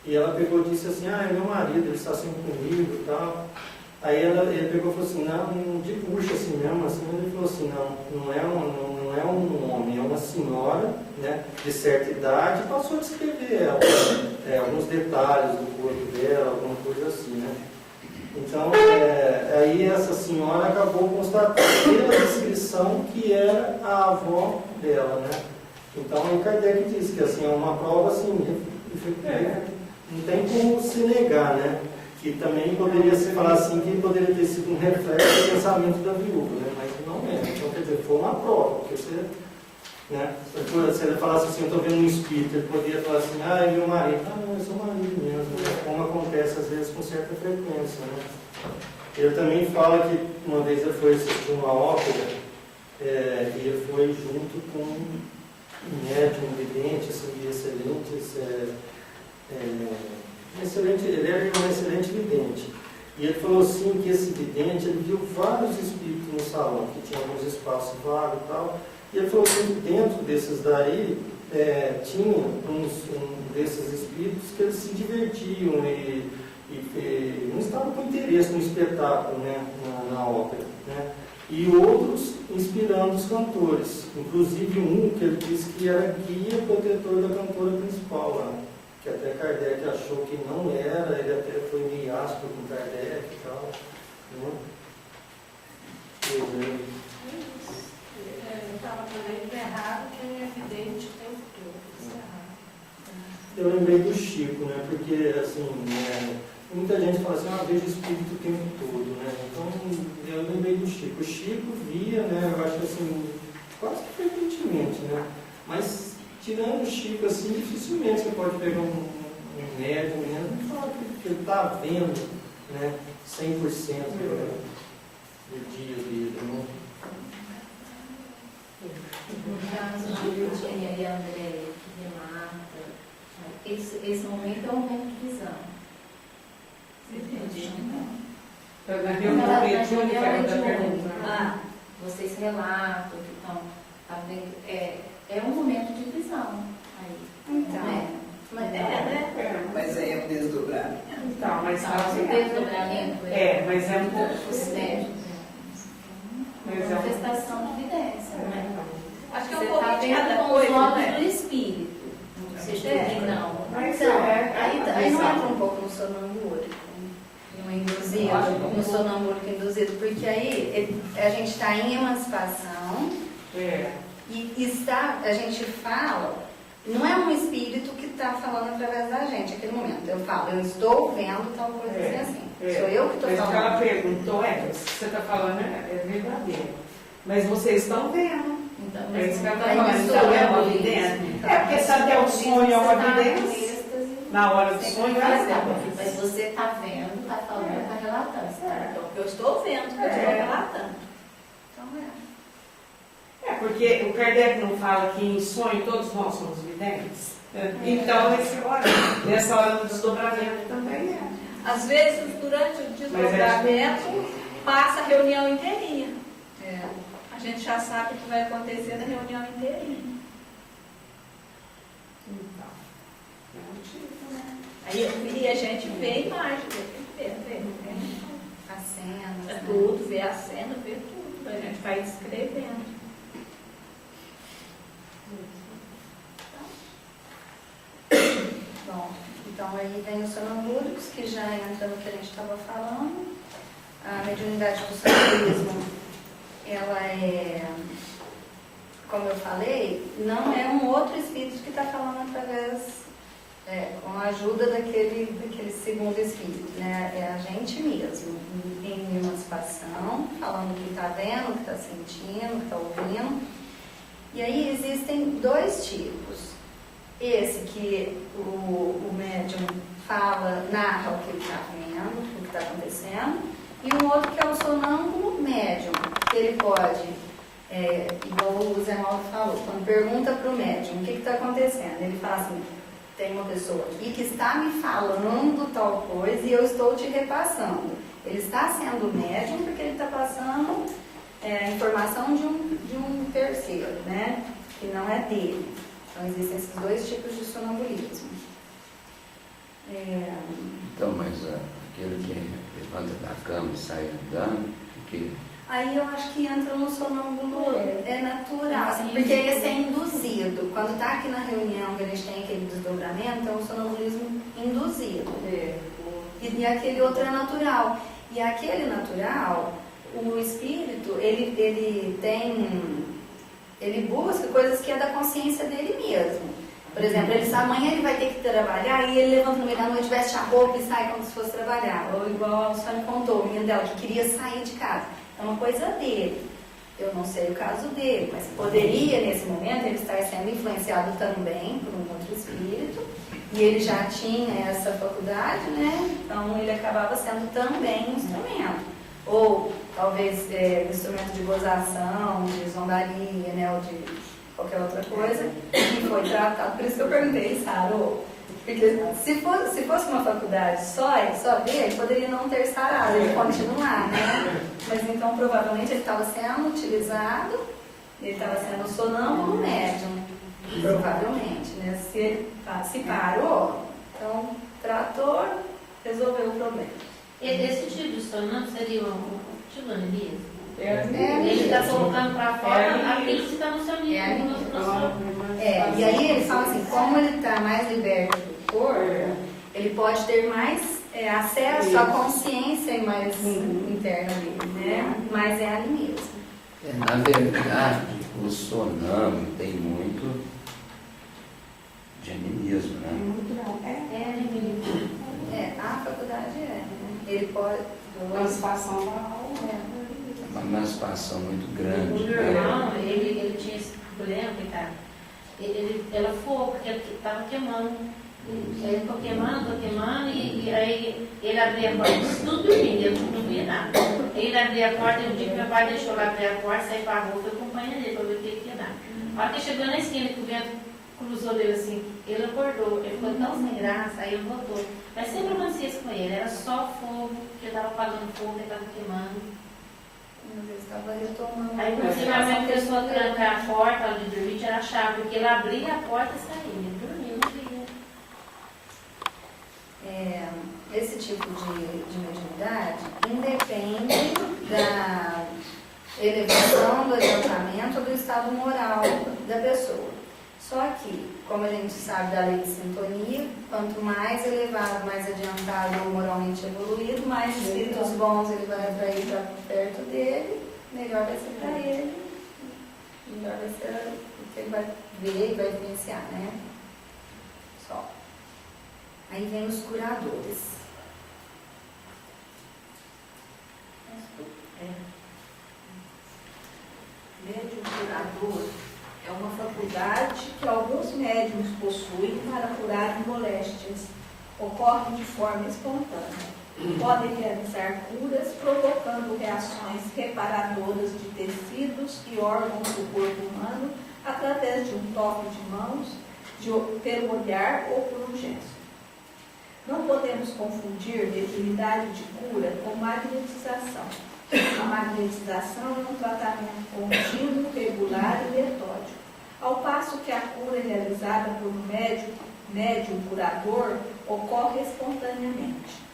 E ela pegou e disse assim, é meu marido, ele está sempre comigo e tal. Aí ele pegou e falou assim, não, de puxa assim mesmo, assim, ele falou assim, não é um homem, é uma senhora, né, de certa idade, e passou a descrever ela, alguns detalhes do corpo dela, alguma coisa assim, né. Então, aí essa senhora acabou constatando pela descrição que era a avó dela, né. Então, aí Kardec diz que assim, é uma prova assim, não tem como se negar, né? Que também poderia se falar assim, que poderia ter sido um reflexo do pensamento da viúva, né? Mas não é. Então, quer dizer, foi uma prova, porque você, né? Se ele falasse assim, eu estou vendo um espírito, ele poderia falar assim, é meu marido. Não, é seu marido mesmo, né? Como acontece às vezes com certa frequência, né? Ele também fala que uma vez ele foi assistir uma ópera, e ele foi junto com um médium vidente, assim, ele era um excelente vidente. E ele falou assim que esse vidente, ele viu vários espíritos no salão, que tinha alguns espaços vagos e tal. E ele falou que dentro desses daí, tinha um desses espíritos que eles se divertiam e não estavam com interesse no espetáculo, né, na ópera, né? E outros inspirando os cantores, inclusive um que ele disse que era guia protetor da cantora principal lá, que até Kardec achou que não era, ele até foi meio áspero com Kardec e tal, né? Eu estava fazendo errado, que é evidente o tempo todo. Eu lembrei do Chico, né? Porque assim, muita gente fala assim, vejo espírito o tempo todo, né? Então, eu lembrei do Chico. O Chico via, né? Eu acho assim, quase que frequentemente, né? Mas, tirando o Chico, assim, dificilmente você pode pegar um médium mesmo e falar que ele está vendo, né? 100% do dia dele, né? No caso de Tia e André, que remata, esse momento é um momento de visão. Na reunião mediúnica, vocês relatam que estão. É um momento de visão aí. Então, né? Mas aí é um desdobramento. Então, mas O desdobramento mas é um pouco os médicos. Mas Manifestação de evidência, né? Acho que é um Você pouco está de vendo cada com os coisa, olhos né? do espírito. Você está não. Mas Então, aí não entra um pouco no sonambúrico, no induzido, no sonambúrico induzido, porque aí a gente está em emancipação e a gente fala, não é um espírito que está falando através da gente naquele momento. Eu falo, eu estou vendo tal coisa assim. Sou eu que estou mas falando. o que ela perguntou o que você está falando é verdadeiro. Mas vocês estão vendo. Então, É isso que eu tô mas falando, isso então é uma isso. vidência. É, porque sabe que o sonho é uma vidência. Na hora do sonho é Mas você está vendo, está falando, está relatando. Então, eu estou vendo, que eu estou relatando. Então É, porque o Kardec não fala que em sonho todos nós somos videntes? Então, nessa hora do desdobramento também é. Às vezes, durante o desdobramento, passa a reunião inteirinha. A gente já sabe o que vai acontecer na reunião inteirinha. Então, é um tipo, né? Aí a gente vê imagem, vê A cena. tudo, vê a cena, vê tudo. A gente vai descrevendo. Bom, então aí vem os sonambúlicos, que já entra no que a gente estava falando. A mediunidade do sonambulismo, ela é, como eu falei, não é um outro espírito que está falando através, com a ajuda daquele segundo espírito, né? É a gente mesmo, em emancipação, falando o que está vendo, o que está sentindo, o que está ouvindo. E aí existem dois tipos. Esse que o médium fala, narra o que ele está vendo, o que está acontecendo, e um outro que é o sonâmbulo médium, que ele pode, igual o Zé Mauro falou, quando pergunta para o médium o que está acontecendo, ele fala assim: tem uma pessoa aqui que está me falando tal coisa e eu estou te repassando. Ele está sendo médium porque ele está passando a informação de um terceiro, né? Que não é dele. Então existem esses dois tipos de sonambulismo. Então, mas aquele que levanta da cama e sai andando, que Aí eu acho que entra no sonâmbulo natural, assim, porque esse é induzido. Quando está aqui na reunião que a gente tem aquele desdobramento, é um sonambulismo induzido. E aquele outro é natural. E aquele natural, o espírito, ele busca coisas que é da consciência dele mesmo. Por exemplo, ele sabe, amanhã ele vai ter que trabalhar e ele levanta no meio da noite, veste a roupa e sai como se fosse trabalhar. Ou igual a Sônia contou, o menino dela, que queria sair de casa. É uma coisa dele. Eu não sei o caso dele, mas poderia, nesse momento, ele estar sendo influenciado também por um outro espírito. E ele já tinha essa faculdade, né? Então ele acabava sendo também um instrumento. Ou talvez instrumento de gozação, de zombaria, né? Ou de qualquer outra coisa, que foi tratado. Por isso que eu perguntei, Sarô. Porque se fosse uma faculdade só dele, poderia não ter sarado, ele continuar, né? Mas então provavelmente ele estava sendo utilizado, ele estava sendo sonâmbulo médium, provavelmente, né? Se ele se parou, então tratou, resolveu o problema. Esse tipo de sonâmbulo seria um tipo de animismo? Ele está colocando para fora aquilo que está no seu nível. E aí ele fala assim, como ele está mais liberto do corpo, ele pode ter mais acesso à consciência mais interna dele, né? Mas é ali mesmo. na verdade o sonâmbulo tem muito de animismo, né? A faculdade ele pode... Emancipação da alma. Uma emancipação muito grande. Não, ele tinha esse problema, coitado. Ela foi porque ele estava queimando. Ele ficou queimando, e aí ele abria a porta, tudo dormindo, ele não via nada. Ele abria a porta, e um dia que meu pai deixou lá abrir a porta, saí para a rua, foi acompanhando ele para ver o que ia dar. A hora que chegou na esquina, que o vento cruzou dele assim, ele acordou, ele ficou tão sem graça, aí ele voltou. Mas sempre acontecia isso com ele, era só fogo, que ele estava apagando fogo, ele estava queimando. Ele estava retomando. Aí quando a pessoa trancar a porta, ela de dormir, tirar a chave, porque ele abria a porta e saía, ele dormia, não via. Esse tipo de mediunidade independe da elevação, do adiantamento, do estado moral da pessoa. Só que, como a gente sabe da lei de sintonia, quanto mais elevado, mais adiantado ou moralmente evoluído, mais espíritos bons ele vai atrair para perto dele, melhor vai ser para ele, melhor vai ser o que ele vai ver e vai vivenciar, né? Só. Aí vem os curadores. médium curador é uma faculdade que alguns médiums possuem para curar moléstias. Ocorre de forma espontânea. Podem realizar curas, provocando reações reparadoras de tecidos e órgãos do corpo humano através de um toque de mãos, pelo olhar ou por um gesto. Não podemos confundir mediunidade de cura com magnetização. A magnetização é um tratamento contínuo, regular e metódico, ao passo que a cura realizada por um médium curador ocorre espontaneamente.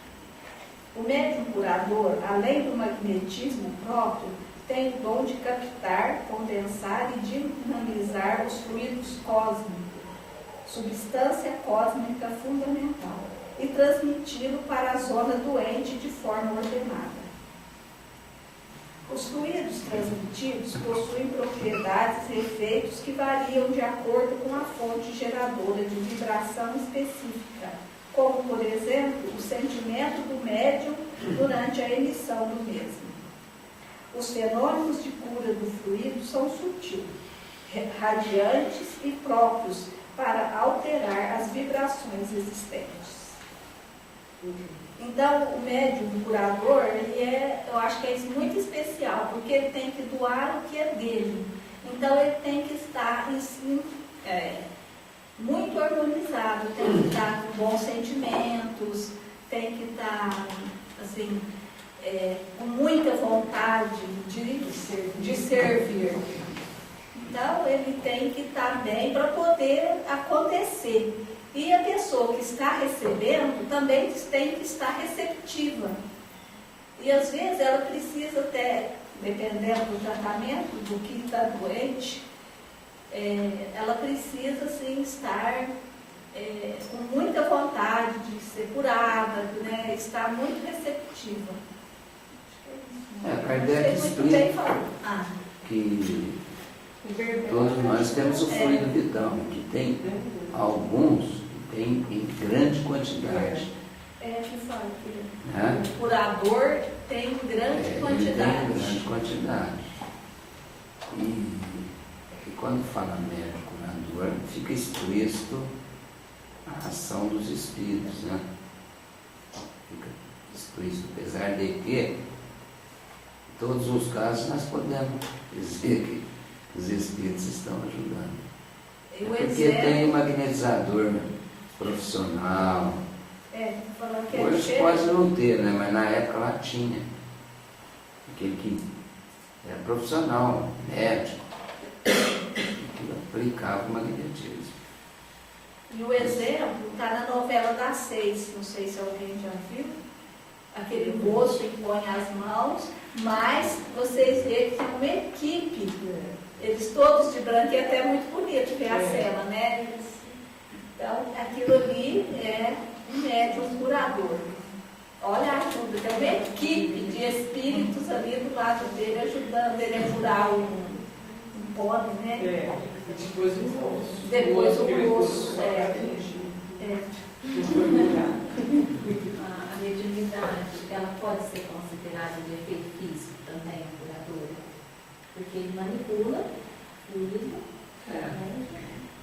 O médium curador, além do magnetismo próprio, tem o dom de captar, condensar e dinamizar os fluidos cósmicos, substância cósmica fundamental, e transmiti-lo para a zona doente de forma ordenada. Os fluidos transmitidos possuem propriedades e efeitos que variam de acordo com a fonte geradora de vibração específica, como, por exemplo, o sentimento do médium durante a emissão do mesmo. Os fenômenos de cura do fluido são sutis, radiantes e próprios para alterar as vibrações existentes. Então, o médium curador, eu acho que é muito especial, porque ele tem que doar o que é dele. Então, ele tem que estar muito organizado, tem que estar com bons sentimentos, tem que estar, assim, com muita vontade de servir. Então, ele tem que estar bem para poder acontecer. E a pessoa que está recebendo também tem que estar receptiva. E às vezes ela precisa até, dependendo do tratamento, do que está doente, ela precisa sim estar com muita vontade de ser curada, né? Estar muito receptiva. Kardec explica que todos nós temos o fluido vital, que tem alguns tem em grande quantidade. Que fala que o curador tem grande quantidade. Tem grande quantidade. E quando fala médium curador, fica explícito a ação dos espíritos, né? Fica explícito, apesar de que, em todos os casos, nós podemos dizer que os espíritos estão ajudando. Porque tem um magnetizador profissional. Hoje pode não ter, né? Mas na época lá tinha. Aquele que era profissional, médico, que aplicava o magnetismo. E o exemplo está na novela das 6, não sei se alguém já viu. Aquele moço impõe as mãos, mas vocês veem que tem uma equipe. Eles todos de branco, e até muito bonito ver a cena, né? Então, aquilo ali é um médium curador. Olha a ajuda, tem uma equipe de espíritos ali do lado dele, ajudando ele a curar um pônei, né? Depois o osso. Depois o osso. A mediunidade, ela pode ser considerada de efeito físico também, curadora, porque ele manipula fluido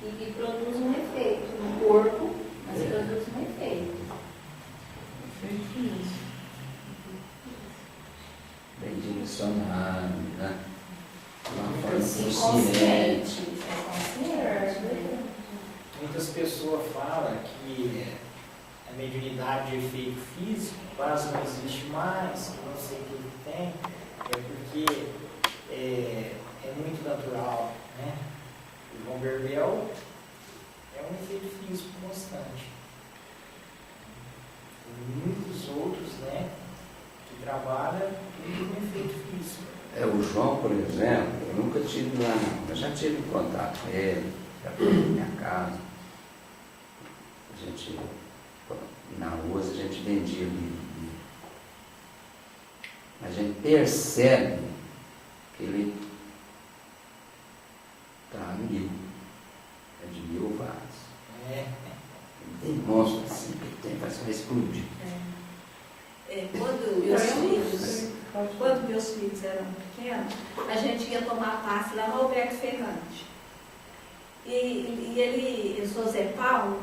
e produz um efeito no corpo, mas produz um efeito. Bem direcionado, né? Uma forma Consciente. Muitas pessoas falam que a mediunidade de efeito físico quase não existe mais, que não sei o que tem, porque é muito natural, né? O João Berbel é um efeito físico constante. Tem muitos outros, né, que trabalham com efeito físico. O João, por exemplo, eu nunca tive lá, não. Eu já tive contato com ele, já foi na minha casa. A gente, na USA, a gente vendia livro. A gente percebe que ele está a 1000. É de 1000 vasos. Ele demonstra assim que tem, vai explodir. Quando meus filhos quando meus filhos eram pequenos, a gente ia tomar passe lá no Alberto Ferrante. E ele, José Paulo,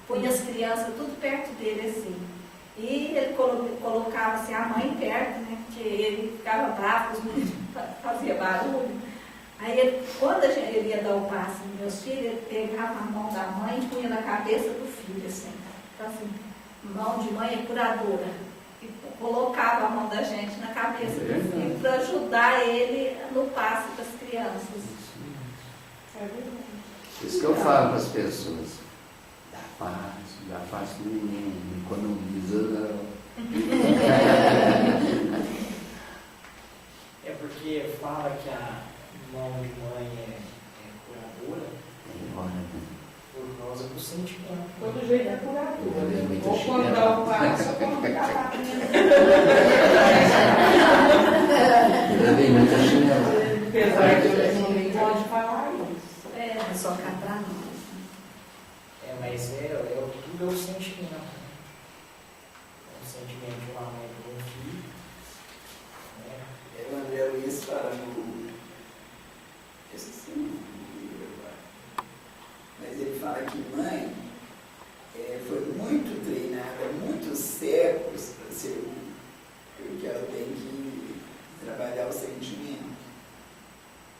punha as crianças tudo perto dele assim. E ele colocava assim, a mãe perto, né? Porque ele ficava bravo, os meninos faziam barulho. Aí, quando ele ia dar o passe nos meus filhos, ele pegava a mão da mãe e punha na cabeça do filho, assim. Então, assim, mão de mãe é curadora. E colocava a mão da gente na cabeça do filho para ajudar ele no passe das crianças. Isso que eu falo para as pessoas. Dá paz do menino, economiza não. É porque fala que a mão de mãe é curadora por causa do sentimento. Todo jeito é curadora. Muito Ou quando dá o passo, ou quando dá a papinha. Ainda vem muita chinela. Apesar de eu não pode falar isso. É só cá pra nós. Mas tudo é o sentimento. Né? É o sentimento de uma mãe por um filho. Né? O André Luiz fala no. Esqueci o livro agora. Mas ele fala que mãe foi muito treinada, muitos séculos para ser mãe, porque ela tem que trabalhar o sentimento.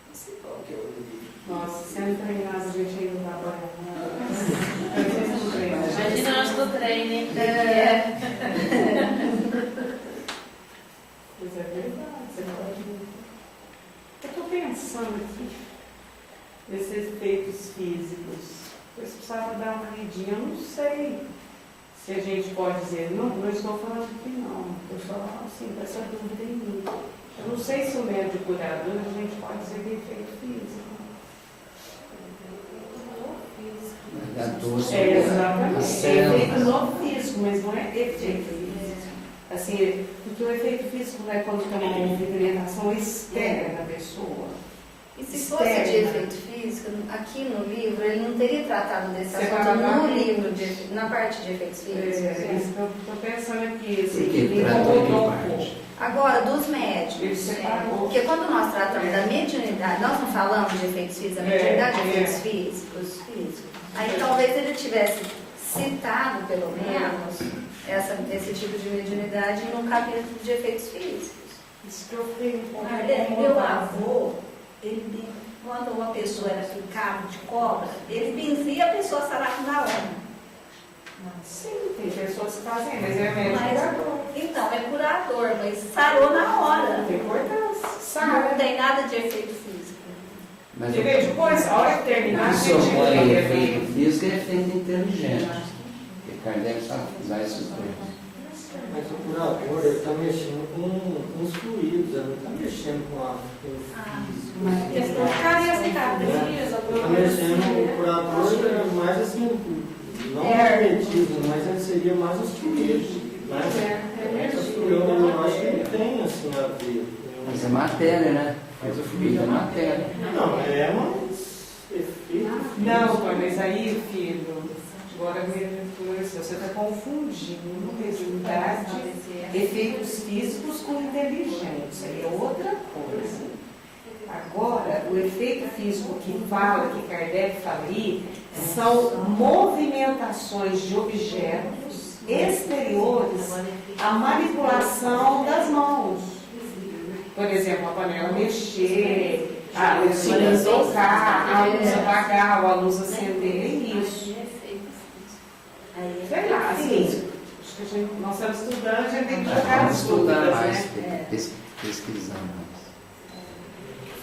Não sei qual que é o livro. Nossa, sendo treinado, a gente ainda não trabalha. Imagina nós do treino, hein? Pois é verdade, você pode. Eu estou pensando aqui nesses efeitos físicos. Eu precisava dar uma medinha, eu não sei se a gente pode dizer, não estou falando que não. Eu só assim, com essa dúvida em mim. Eu não sei se o médico curador a gente pode dizer que é efeito físico. Exatamente. É efeito no físico, mas não é efeito físico. Assim, porque o efeito físico não é quando tem uma movimentação externa da pessoa. E se fosse de efeito físico, aqui no livro, ele não teria tratado desse assunto no livro, na parte de efeitos físicos. Estou pensando aqui, Porque tratou de parte. Agora, dos médicos, porque quando nós tratamos da mediunidade, nós não falamos de efeitos físicos, a mediunidade de efeitos físicos, aí talvez ele tivesse citado, pelo menos, esse tipo de mediunidade num capítulo de efeitos físicos. Isso que eu fiquei um pouco. Meu avô, quando uma pessoa era picada de cobra, ele benzia a pessoa sarar na hora. Sim, tem pessoas que fazem, mas é médico curador. Então, é curador, mas sarou na hora. Não tem importância. Não tem nada de efeito físico. Mas De vez depois, a hora que terminar, a gente supõe tem efeito físico é efeito inteligente. Porque Kardec sabe usar esses dois. Mas o curador está mexendo com os fluidos, ele não está mexendo com o físico. Cadê a cicatriz? Está mexendo com o curador, mais assim, não o magnetismo, mas ele seria mais os fluidos. Mas eu acho que não tem assim a ver. Mas é matéria, né? Mas o fluido é matéria. Não, é mais efeito. Não, mas aí, filho, agora você está confundindo mediunidade, efeitos físicos com inteligência, é outra coisa. Agora, o efeito físico que fala, que Kardec fala aí, são movimentações de objetos exteriores à manipulação das mãos. Por exemplo, a panela mexer, a luz tocar, a luz apagar, a luz acender, é isso. Sei lá, assim, acho que nós estamos estudando, a gente tem que jogar as Estudar dúvidas, mais, né? pesquisar mais.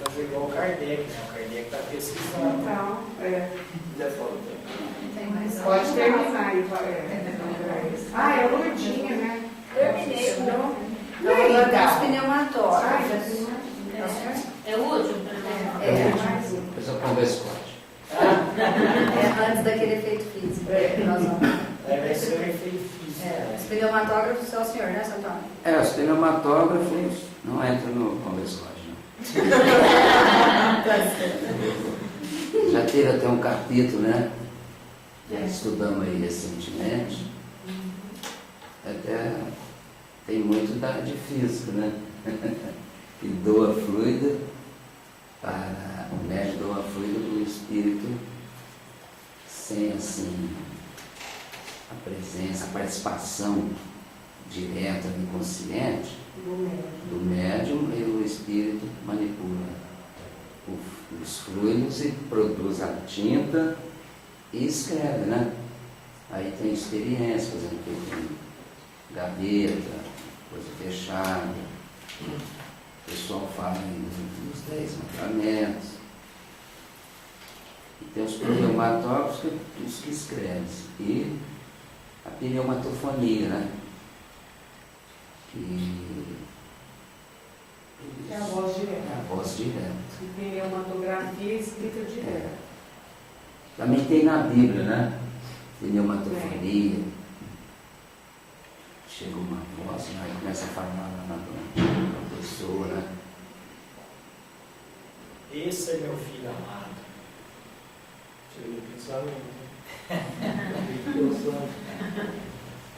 Fazer igual o Kardec, né? O Kardec está pesquisando. Então, Já falou. pode terminar aí. É Lourdinha, né? Terminei, não? Não, Agora então. os pneumatógrafos. É útil para Depois eu converso com Antes daquele efeito físico. Nós vamos. Vai ser o efeito físico. Os pneumatógrafos é o senhor, né, São Paulo? os pneumatógrafos não entram no converso não. Já teve até um capítulo, né? Já estudamos aí recentemente. Até tem muito de física, né? e doa fluido para o médium, doa fluido para o espírito sem assim a presença, a participação direta no inconsciente do médium, e o espírito manipula os fluidos e produz a tinta e escreve, né? Aí tem experiência, por exemplo, tem gaveta, coisa fechada. O pessoal fala dos 10 mandamentos. E tem os pneumatógrafos, os que escrevem. E a pneumatofonia, né? É a voz direta. É a voz direta. E pneumatografia escrita direta. Também tem na Bíblia, né? Pneumatofonia. Chega uma voz, né? E começa a falar na pessoa, né? Esse é meu filho amado.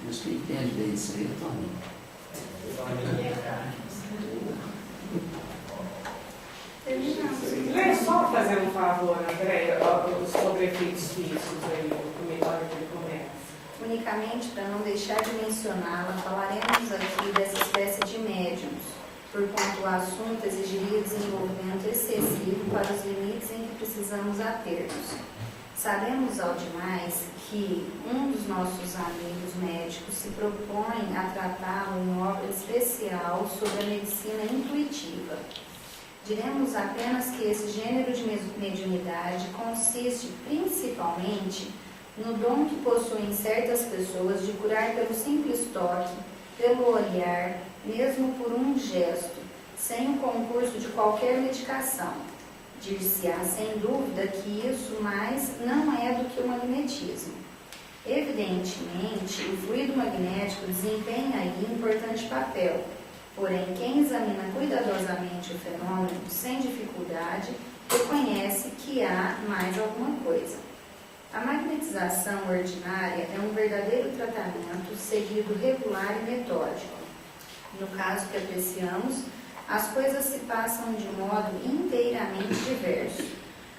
Mas quem entende bem isso aí, eu também. Lê só fazer um favor, André, sobre efeitos físicos aí, na hora que ele começa. Unicamente, para não deixar de mencioná-la, falaremos aqui dessa espécie de médiums, porquanto o assunto exigiria desenvolvimento excessivo para os limites em que precisamos ater-nos. Sabemos ao demais que um dos nossos amigos médicos se propõe a tratá-lo em obra especial sobre a medicina intuitiva. Diremos apenas que esse gênero de mediunidade consiste principalmente no dom que possuem certas pessoas de curar pelo simples toque, pelo olhar, mesmo por um gesto, sem o concurso de qualquer medicação. Dir-se-á sem dúvida que isso mais não é do que o magnetismo. Evidentemente, o fluido magnético desempenha aí importante papel, porém quem examina cuidadosamente o fenômeno sem dificuldade reconhece que há mais alguma coisa. A magnetização ordinária é um verdadeiro tratamento seguido regular e metódico. No caso que apreciamos, as coisas se passam de modo inteiramente diverso.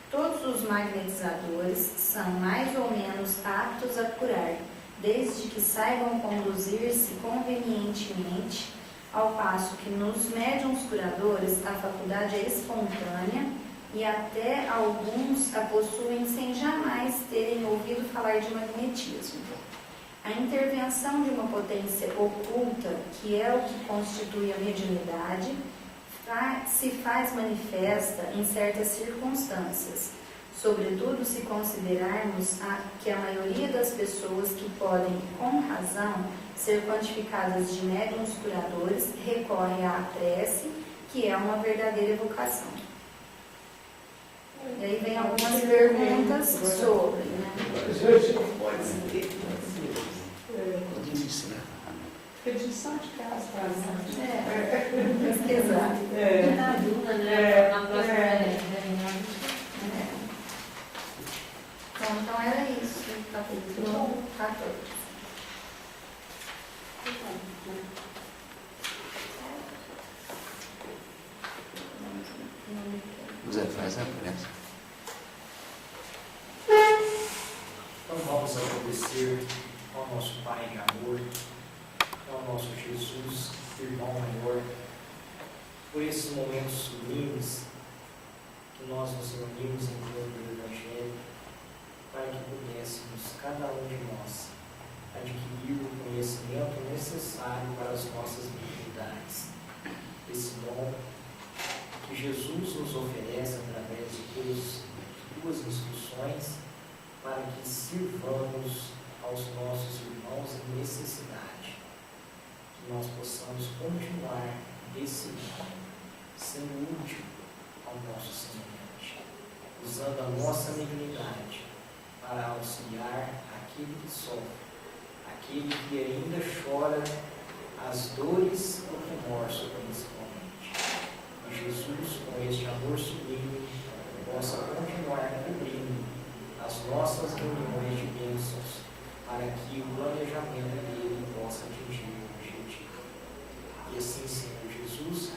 Todos os magnetizadores são mais ou menos aptos a curar, desde que saibam conduzir-se convenientemente, ao passo que nos médiuns curadores a faculdade é espontânea e até alguns a possuem sem jamais terem ouvido falar de magnetismo. A intervenção de uma potência oculta, que é o que constitui a mediunidade, se faz manifesta em certas circunstâncias, sobretudo se considerarmos que a maioria das pessoas que podem, com razão, ser quantificadas de médiuns curadores recorre à prece, que é uma verdadeira evocação. E aí vem algumas perguntas sobre, né? Edição de casa, pesquisar. Na dúvida, né? Na próxima reunião. Então era isso, capítulo 14. José, faz a prece. Então vamos agradecer ao nosso Pai de amor, ao nosso Jesus, irmão maior, por esses momentos sublimes que nós nos reunimos em torno do Evangelho, para que pudéssemos, cada um de nós, adquirir o conhecimento necessário para as nossas dificuldades. Esse dom que Jesus nos oferece através de duas instruções, para que sirvamos aos nossos irmãos em necessidade. Que nós possamos continuar esse dom, sendo útil ao nosso semelhante, usando a nossa mediunidade para auxiliar aquele que sofre, aquele que ainda chora as dores do remorso, principalmente. E Jesus, com este amor sublime, possa continuar cobrindo as nossas reuniões de bênçãos, para que o planejamento dele possa atingir o objetivo. E assim, Senhor Jesus,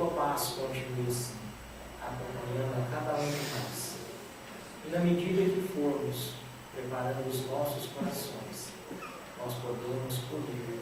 tua paz continue assim, acompanhando a cada um de nós. E na medida que formos preparando os nossos corações, nós podemos colher